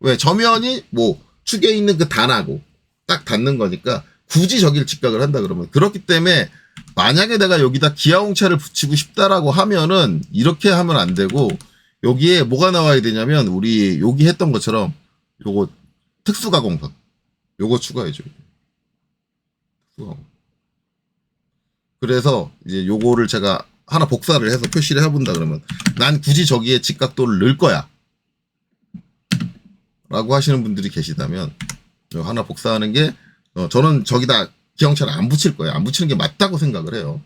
왜? 저면이 뭐 축에 있는 그 단하고 딱 닿는 거니까 굳이 저길 직각을 한다 그러면 그렇기 때문에 만약에 내가 여기다 기아홍차를 붙이고 싶다라고 하면은 이렇게 하면 안 되고 여기에 뭐가 나와야 되냐면 우리 여기 했던 것처럼 요거 특수가공선 요거 추가해줘요. 특수가공. 그래서 이제 요거를 제가 하나 복사를 해서 표시를 해본다 그러면 난 굳이 저기에 직각도를 넣을 거야 라고 하시는 분들이 계시다면 하나 복사하는 게 저는 저기다 기형차를 안 붙일 거예요. 안 붙이는 게 맞다고 생각을 해요.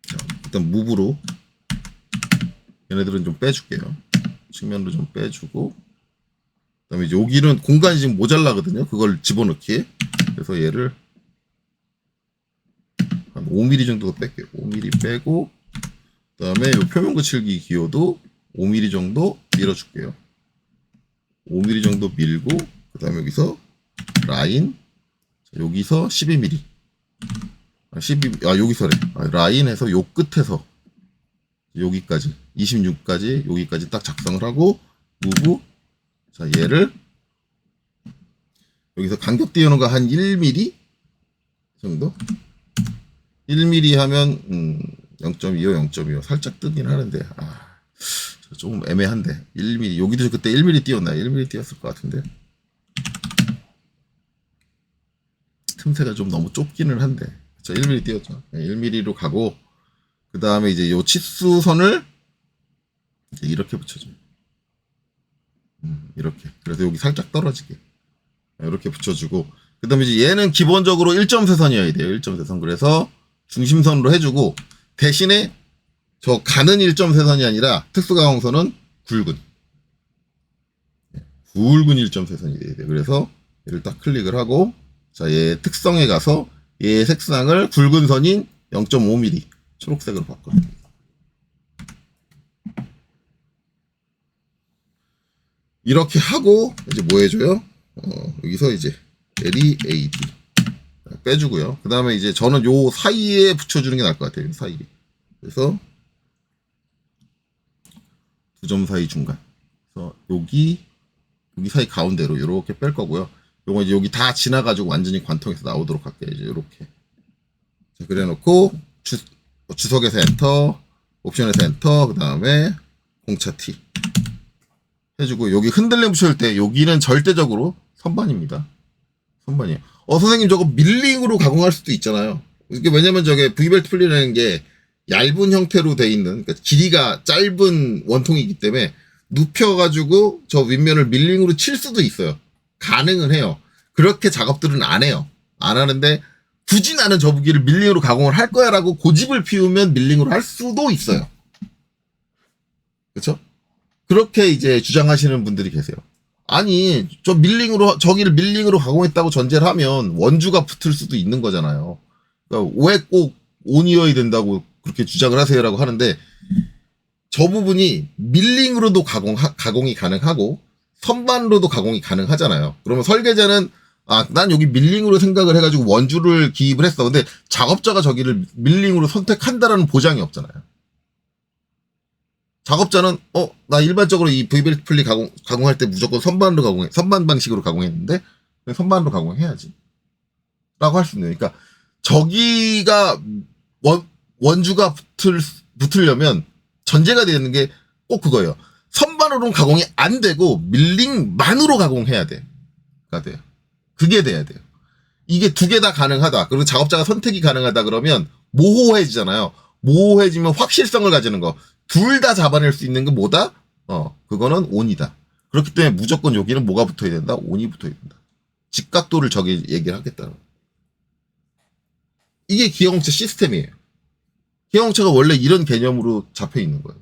자, 일단 무브로 얘네들은 좀 빼줄게요. 측면도 좀 빼주고 그 다음에 여기는 공간이 지금 모자라거든요. 그걸 집어넣기. 그래서 얘를 한 5mm 정도 뺄게요. 5mm 빼고 그 다음에 요 표면 거칠기 기호도 5mm 정도 밀어줄게요. 5mm 정도 밀고 그 다음에 여기서 라인 여기서 12mm 여기서래. 라인에서 요 끝에서 여기까지 26까지 여기까지 딱 작성을 하고 무브. 자, 얘를 여기서 간격 띄우는 거 한 1mm 정도? 1mm 하면 0.25, 0.25 살짝 뜨긴 하는데 조금 애매한데 1mm 여기도 그때 1mm 띄웠나? 1mm 띄웠을 것 같은데 틈새가 좀 너무 좁기는 한데 자 1mm 띄웠죠. 1mm로 가고 그 다음에 이제 요 치수선을 이제 이렇게 붙여줘요. 이렇게. 그래서 여기 살짝 떨어지게. 이렇게 붙여주고. 그 다음에 이제 얘는 기본적으로 1.3선이어야 돼요. 1.3선. 그래서 중심선으로 해주고, 대신에 저 가는 1.3선이 아니라 특수가공선은 굵은 1.3선이 돼야 돼요. 그래서 얘를 딱 클릭을 하고, 자, 얘 특성에 가서 얘 색상을 굵은 선인 0.5mm 초록색으로 바꿔줍니다. 이렇게 하고 이제 뭐 해줘요? 여기서 이제 LEAD 빼주고요. 그 다음에 이제 저는 요 사이에 붙여주는 게 나을 것 같아요. 사이에. 그래서 두 점 사이 중간. 그래서 여기 사이 가운데로 이렇게 뺄 거고요. 요거 이제 여기 다 지나가지고 완전히 관통해서 나오도록 할게요. 이제 이렇게. 자, 그래놓고 주석에서 엔터, 옵션에서 엔터, 그 다음에 공차 T. 해주고 여기 흔들림 붙일 때 여기는 절대적으로 선반입니다. 선반이에요. 선생님 저거 밀링으로 가공할 수도 있잖아요. 이게 왜냐면 저게 V벨트 풀리라는 게 얇은 형태로 돼 있는, 그러니까 길이가 짧은 원통이기 때문에 눕혀가지고 저 윗면을 밀링으로 칠 수도 있어요. 가능은 해요. 그렇게 작업들은 안 해요. 안 하는데 굳이 나는 저 부기를 밀링으로 가공을 할 거야라고 고집을 피우면 밀링으로 할 수도 있어요. 그렇죠? 그렇게 이제 주장하시는 분들이 계세요. 아니, 저기를 밀링으로 가공했다고 전제를 하면 원주가 붙을 수도 있는 거잖아요. 그러니까 왜 꼭 온이어야 된다고 그렇게 주장을 하세요라고 하는데, 저 부분이 밀링으로도 가공이 가능하고 선반으로도 가공이 가능하잖아요. 그러면 설계자는 난 여기 밀링으로 생각을 해가지고 원주를 기입을 했어. 근데 작업자가 저기를 밀링으로 선택한다라는 보장이 없잖아요. 작업자는 나 일반적으로 이 V벨트 풀리 가공할 때 무조건 선반 방식으로 가공했는데 선반으로 가공해야지 라고 할 수 있는. 그러니까 저기가 원주가 붙으려면 전제가 되는 게 꼭 그거예요. 선반으로는 가공이 안 되고 밀링만으로 가공해야 돼요. 그게 돼야 돼요. 이게 두 개 다 가능하다. 그리고 작업자가 선택이 가능하다 그러면 모호해지잖아요. 모호해지면 확실성을 가지는 거. 둘 다 잡아낼 수 있는 게 뭐다? 그거는 온이다. 그렇기 때문에 무조건 여기는 뭐가 붙어야 된다? 온이 붙어야 된다. 직각도를 저기 얘기를 하겠다. 이게 기어공차 시스템이에요. 기어공차가 원래 이런 개념으로 잡혀 있는 거예요.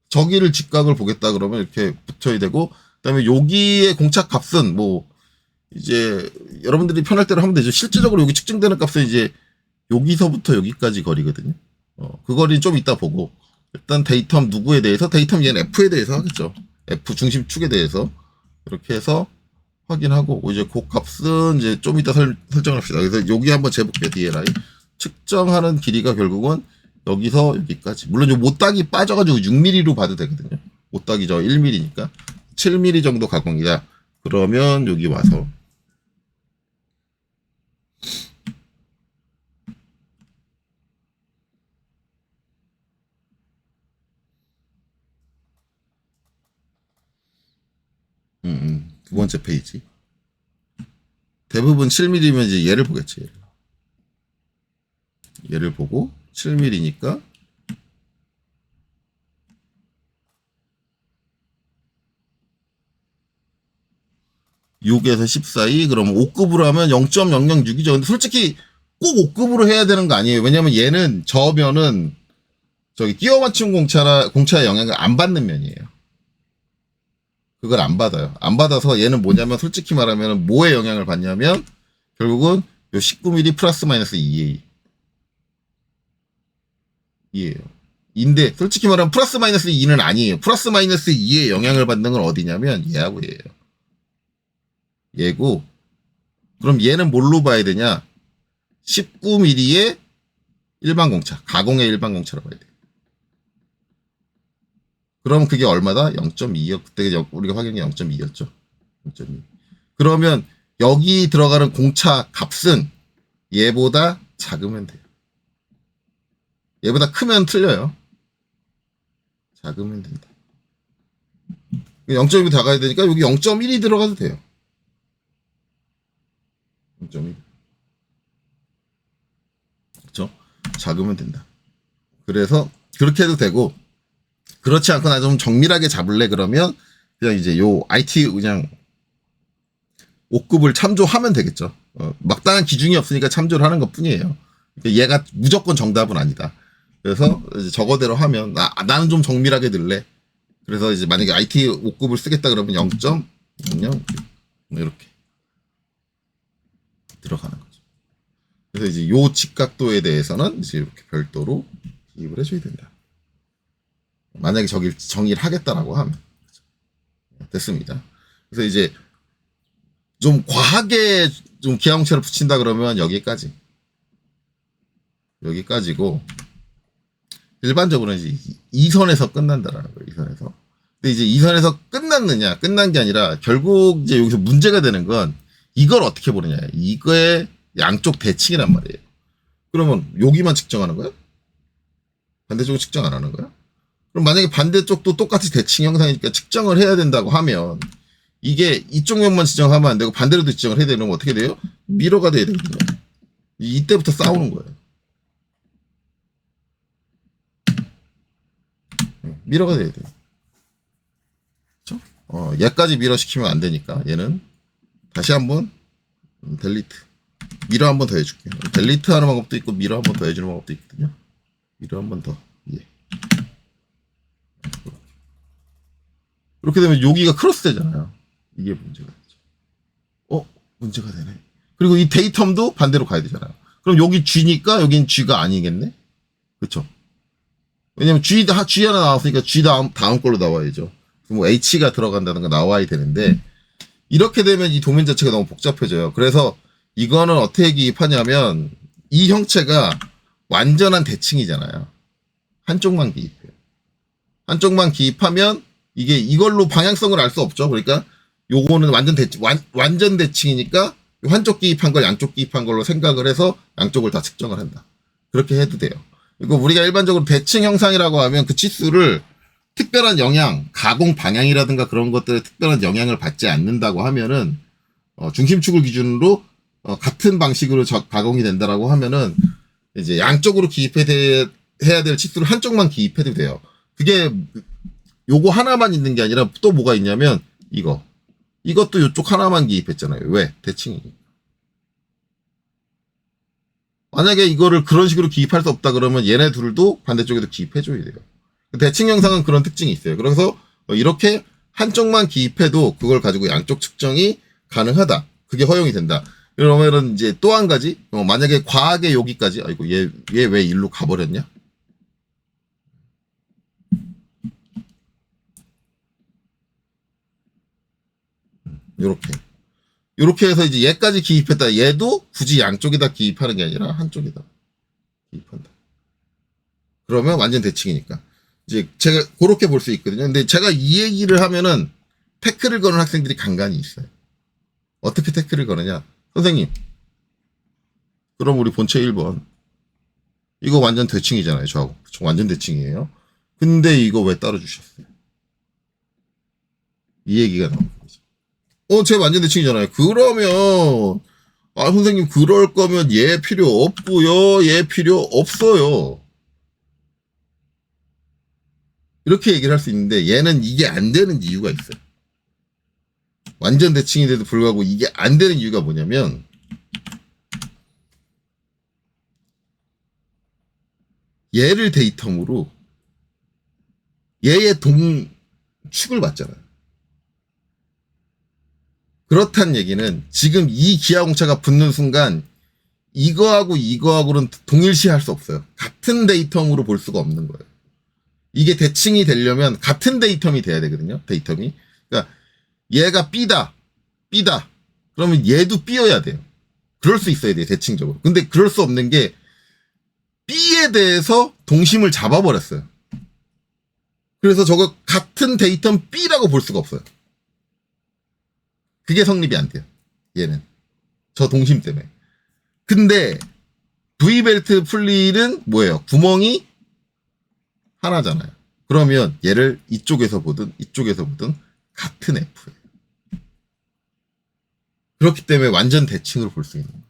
저기를 직각을 보겠다 그러면 이렇게 붙어야 되고, 그다음에 여기의 공차 값은 뭐 이제 여러분들이 편할 대로 하면 되죠. 실질적으로 여기 측정되는 값은 이제 여기서부터 여기까지 거리거든요. 그 거리는 좀 이따 보고, 일단 데이텀 누구에 대해서, 데이텀 얘는 F에 대해서 하겠죠. F 중심축에 대해서 이렇게 해서 확인하고, 이제 그 값은 이제 좀 이따 설정을 합시다. 그래서 여기 한번 재볼게요. DLI 측정하는 길이가 결국은 여기서 여기까지. 물론 요 못딱이 빠져가지고 6mm로 봐도 되거든요. 못딱이 저 1mm니까 7mm 정도 가공이다. 그러면 여기 와서 두 번째 페이지. 대부분 7mm면 이제 얘를 보겠지. 얘를 보고 7mm니까 6에서 10 사이. 그러면 5급으로 하면 0.006이죠. 근데 솔직히 꼭 5급으로 해야 되는 거 아니에요. 왜냐면 얘는 저면은 저기 끼워 맞춤 공차의 영향을 안 받는 면이에요. 그걸 안 받아요. 안 받아서 얘는 뭐냐면 솔직히 말하면 뭐에 영향을 받냐면 결국은 요 19mm 플러스 마이너스 2A. 이에요. 인데 솔직히 말하면 플러스 마이너스 2는 아니에요. 플러스 마이너스 2에 영향을 받는 건 어디냐면 얘하고 얘예요. 얘고, 그럼 얘는 뭘로 봐야 되냐? 19mm의 일반 공차, 가공의 일반 공차로 봐야 돼. 그럼 그게 얼마다? 0.2였. 그때 우리가 확인한 게 0.2였죠. 0.2. 그러면 여기 들어가는 공차 값은 얘보다 작으면 돼요. 얘보다 크면 틀려요. 작으면 된다. 0.2 다 가야 되니까 여기 0.1이 들어가도 돼요. 0.1. 그렇죠? 작으면 된다. 그래서 그렇게 해도 되고, 그렇지 않거나 좀 정밀하게 잡을래 그러면 그냥 이제 요 IT 그냥 5급을 참조하면 되겠죠. 막다한 기준이 없으니까 참조를 하는 것 뿐이에요. 얘가 무조건 정답은 아니다. 그래서 이제 저거대로 하면 나는 좀 정밀하게 넣을래. 그래서 이제 만약에 IT 5급을 쓰겠다 그러면 0.00 이렇게 들어가는 거죠. 그래서 이제 요 직각도에 대해서는 이제 이렇게 별도로 기입을 해줘야 된다. 만약에 저기 정의를 하겠다라고 하면 됐습니다. 그래서 이제 좀 과하게 좀 기하공차를 붙인다 그러면 여기까지고 일반적으로는 이제 2선에서 끝난다라는 거예요. 2선에서. 근데 이제 2선에서 끝난 게 아니라 결국 이제 여기서 문제가 되는 건 이걸 어떻게 보느냐. 이거의 양쪽 대칭이란 말이에요. 그러면 여기만 측정하는 거야? 반대쪽은 측정 안 하는 거야? 그럼 만약에 반대쪽도 똑같이 대칭 형상이니까 측정을 해야 된다고 하면 이게 이쪽 면만 지정하면 안 되고 반대로도 지정을 해야 되면 어떻게 돼요? 미러가 돼야 되거든요. 이때부터 싸우는 거예요. 미러가 돼야 돼요. 그렇죠? 얘까지 미러 시키면 안 되니까 얘는 다시 한번 델리트. 미러 한 번 더 해줄게요. 델리트 하는 방법도 있고 미러 한 번 더 해주는 방법도 있거든요. 미러 한 번 더. 예. 이렇게 되면 여기가 크로스 되잖아요. 이게 문제가 되죠. 문제가 되네. 그리고 이 데이텀도 반대로 가야 되잖아요. 그럼 여기 G니까 여긴 G가 아니겠네? 그쵸? 왜냐면 G 하나 나왔으니까 G 다음 걸로 나와야죠. 뭐 H가 들어간다든가 나와야 되는데, 이렇게 되면 이 도면 자체가 너무 복잡해져요. 그래서 이거는 어떻게 기입하냐면, 이 형체가 완전한 대칭이잖아요. 한쪽만 기입해요. 한쪽만 기입하면, 이게 이걸로 방향성을 알 수 없죠. 그러니까 요거는 완전 대칭이니까 한쪽 기입한 걸 양쪽 기입한 걸로 생각을 해서 양쪽을 다 측정을 한다. 그렇게 해도 돼요. 그리고 우리가 일반적으로 대칭 형상이라고 하면 그 치수를 특별한 영향, 가공 방향이라든가 그런 것들에 특별한 영향을 받지 않는다고 하면은 중심축을 기준으로 같은 방식으로 가공이 된다라고 하면은 이제 양쪽으로 해야 될 치수를 한쪽만 기입해도 돼요. 그게 요거 하나만 있는 게 아니라 또 뭐가 있냐면 이것도 이쪽 하나만 기입했잖아요. 왜? 대칭이니까. 만약에 이거를 그런 식으로 기입할 수 없다 그러면 얘네 둘도 반대쪽에도 기입해줘야 돼요. 대칭 영상은 그런 특징이 있어요. 그래서 이렇게 한쪽만 기입해도 그걸 가지고 양쪽 측정이 가능하다. 그게 허용이 된다. 그러면은 이제 또 한 가지, 만약에 과하게 여기까지, 아이고, 얘 왜 일로 가버렸냐? 요렇게 해서 이제 얘까지 기입했다. 얘도 굳이 양쪽에다 기입하는 게 아니라 한쪽에다 기입한다. 그러면 완전 대칭이니까. 이제 제가 그렇게 볼 수 있거든요. 근데 제가 이 얘기를 하면은 태클을 거는 학생들이 간간히 있어요. 어떻게 태클을 거느냐? 선생님, 그럼 우리 본체 1번. 이거 완전 대칭이잖아요. 저하고. 완전 대칭이에요. 근데 이거 왜 따로 주셨어요? 이 얘기가 나오는 거죠. 제 완전 대칭이잖아요. 그러면, 선생님, 그럴 거면 얘 필요 없고요. 얘 필요 없어요. 이렇게 얘기를 할 수 있는데, 얘는 이게 안 되는 이유가 있어요. 완전 대칭인데도 불구하고 이게 안 되는 이유가 뭐냐면, 얘를 데이텀으로 얘의 동축을 받잖아요. 그렇다는 얘기는 지금 이 기하공차가 붙는 순간 이거하고는 동일시할 수 없어요. 같은 데이텀으로 볼 수가 없는 거예요. 이게 대칭이 되려면 같은 데이텀이 돼야 되거든요. 데이텀이. 그러니까 얘가 B다. 그러면 얘도 B여야 돼요. 그럴 수 있어야 돼요. 대칭적으로. 근데 그럴 수 없는 게 B에 대해서 동심을 잡아버렸어요. 그래서 저거 같은 데이텀 B라고 볼 수가 없어요. 그게 성립이 안 돼요. 얘는. 저 동심 때문에. 근데 V벨트 풀릴은 뭐예요? 구멍이 하나잖아요. 그러면 얘를 이쪽에서 보든 같은 F예요. 그렇기 때문에 완전 대칭으로 볼 수 있는 거예요.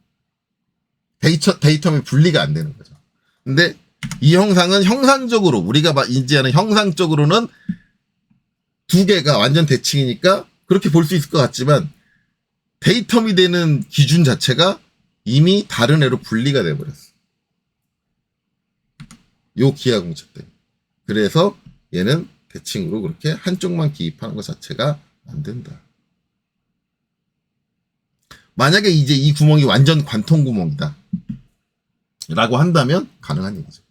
데이텀이 분리가 안 되는 거죠. 근데 이 형상은 형상적으로 우리가 인지하는 형상적으로는 두 개가 완전 대칭이니까 그렇게 볼 수 있을 것 같지만 데이텀이 되는 기준 자체가 이미 다른 애로 분리가 돼버렸어. 요 기하공차 때문에. 그래서 얘는 대칭으로 그렇게 한쪽만 기입하는 것 자체가 안 된다. 만약에 이제 이 구멍이 완전 관통 구멍이다 라고 한다면 가능한 얘기죠.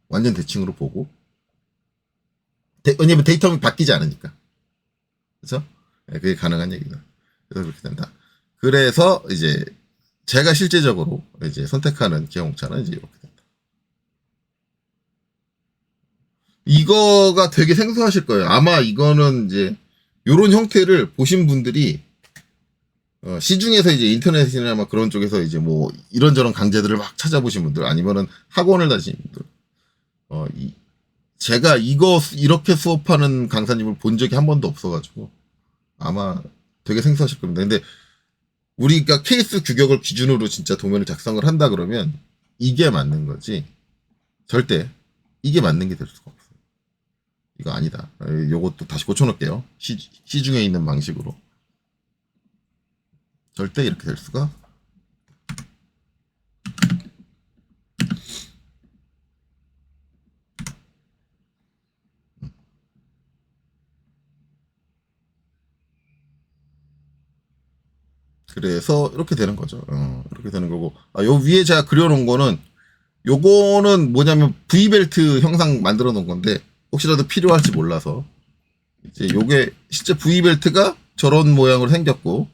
완전 대칭으로 보고 왜냐면 데이텀이 바뀌지 않으니까. 그래서 그게 가능한 얘기다. 그래서 그렇게 된다. 그래서 이제 제가 실제적으로 이제 선택하는 기하공차는 이제 이렇게 된다. 이거가 되게 생소하실 거예요. 아마 이거는 이제 요런 형태를 보신 분들이 시중에서 이제 인터넷이나 막 그런 쪽에서 이제 뭐 이런저런 강좌들을 막 찾아보신 분들 아니면은 학원을 다니신 분들 제가 이렇게 수업하는 강사님을 본 적이 한 번도 없어가지고 아마 되게 생소하실 겁니다. 근데 우리가 케이스 규격을 기준으로 진짜 도면을 작성을 한다 그러면 이게 맞는 거지. 절대 이게 맞는 게 될 수가 없어요. 이거 아니다. 요것도 다시 고쳐놓을게요. 시중에 있는 방식으로. 절대 이렇게 될 수가. 그래서 이렇게 되는 거죠. 이렇게 되는 거고. 요 위에 제가 그려놓은 거는 요거는 뭐냐면 V벨트 형상 만들어 놓은 건데 혹시라도 필요할지 몰라서 이제 요게 실제 V벨트가 저런 모양으로 생겼고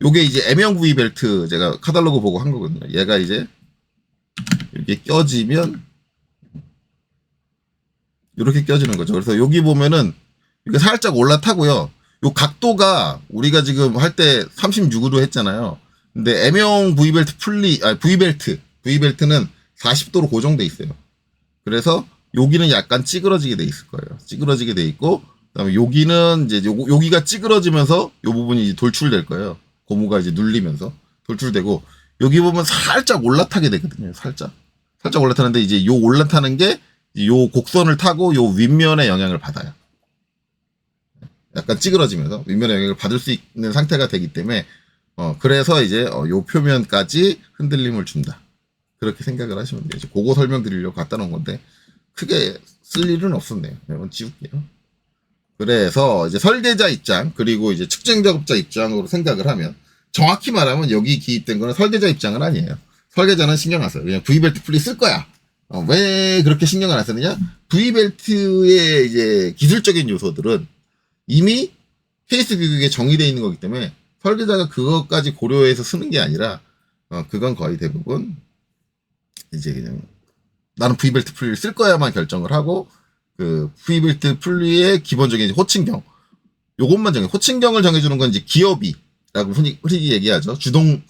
요게 이제 M형 V벨트 제가 카탈로그 보고 한 거거든요. 얘가 이제 이렇게 껴지면 이렇게 껴지는 거죠. 그래서 여기 보면은 이게 살짝 올라타고요. 요 각도가 우리가 지금 할 때 36으로 했잖아요. 근데 M형 V벨트 V벨트는 40도로 고정돼 있어요. 그래서 여기는 약간 찌그러지게 돼 있을 거예요. 찌그러지게 돼 있고, 그다음에 여기는 이제 여기가 찌그러지면서 요 부분이 이제 돌출될 거예요. 고무가 이제 눌리면서 돌출되고, 여기 보면 살짝 올라타게 되거든요. 살짝 올라타는데 이제 요 올라타는 게 요 곡선을 타고 요 윗면에 영향을 받아요. 약간 찌그러지면서 윗면에 영향을 받을 수 있는 상태가 되기 때문에 그래서 이제 요 표면까지 흔들림을 준다. 그렇게 생각을 하시면 돼요. 이제 그거 설명드리려고 갖다 놓은 건데 크게 쓸 일은 없었네요. 이건 지울게요. 그래서 이제 설계자 입장 그리고 이제 측정 작업자 입장으로 생각을 하면 정확히 말하면 여기 기입된 거는 설계자 입장은 아니에요. 설계자는 신경 안 써요. 그냥 V벨트 풀리 쓸 거야. 왜 그렇게 신경을 안 쓰느냐? V벨트의 이제 기술적인 요소들은 이미 케이스 규격에 정의되어 있는 거기 때문에 설계자가 그것까지 고려해서 쓰는 게 아니라 그건 거의 대부분 이제 그냥 나는 V벨트 풀리를 쓸 거야만 결정을 하고 그 V벨트 풀리의 기본적인 호칭경 요것만 정해. 호칭경을 정해주는 건 이제 기어비라고 흔히 얘기하죠. 주동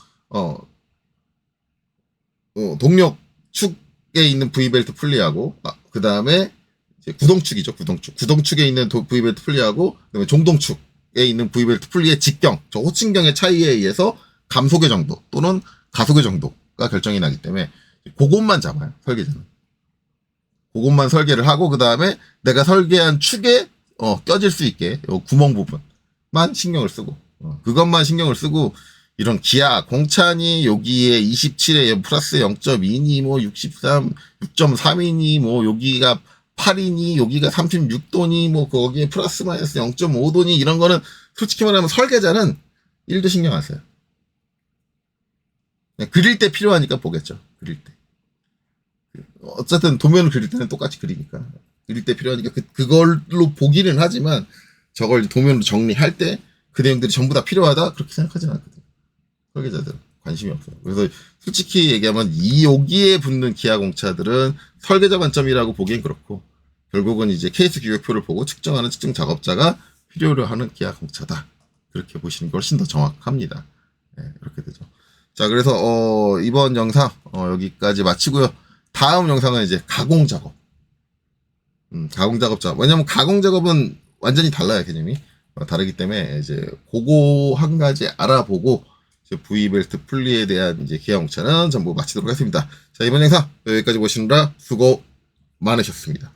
동력 축에 있는 V벨트 풀리하고 그 다음에 구동축이죠. 구동축에 있는 V벨트 풀리하고 그다음에 종동축에 있는 V벨트 풀리의 직경, 저 호칭경의 차이에 의해서 감속의 정도 또는 가속의 정도가 결정이 나기 때문에 그것만 잡아요. 설계자는. 그것만 설계를 하고 그 다음에 내가 설계한 축에 껴질 수 있게 요 구멍 부분만 신경을 쓰고 그것만 신경을 쓰고 이런 기아 공차니 여기에 27에 플러스 0.2니 뭐 63, 6.3이니 뭐 여기가 8이니 여기가 36도니 뭐 거기에 플러스 마이너스 0.5도니 이런 거는 솔직히 말하면 설계자는 1도 신경 안 써요. 그냥 그릴 때 필요하니까 보겠죠. 그릴 때. 어쨌든 도면을 그릴 때는 똑같이 그리니까. 그릴 때 필요하니까 그걸로 보기는 하지만 저걸 도면으로 정리할 때 그 내용들이 전부 다 필요하다? 그렇게 생각하지는 않거든요. 설계자들은 관심이 없어요. 그래서 솔직히 얘기하면 여기에 붙는 기아 공차들은 설계자 관점이라고 보기엔 그렇고 결국은 이제 케이스 규격표를 보고 측정하는 측정 작업자가 필요로 하는 기아 공차다. 그렇게 보시는 게 훨씬 더 정확합니다. 네, 그렇게 되죠. 자, 그래서 이번 영상 여기까지 마치고요. 다음 영상은 이제 가공 작업. 가공 작업자. 왜냐면 가공 작업은 완전히 달라요, 개념이. 다르기 때문에 이제 그거 한 가지 알아보고 V벨트 풀리에 대한 이제 기아 공차는 전부 마치도록 하겠습니다. 자, 이번 영상 여기까지 보시느라 수고 많으셨습니다.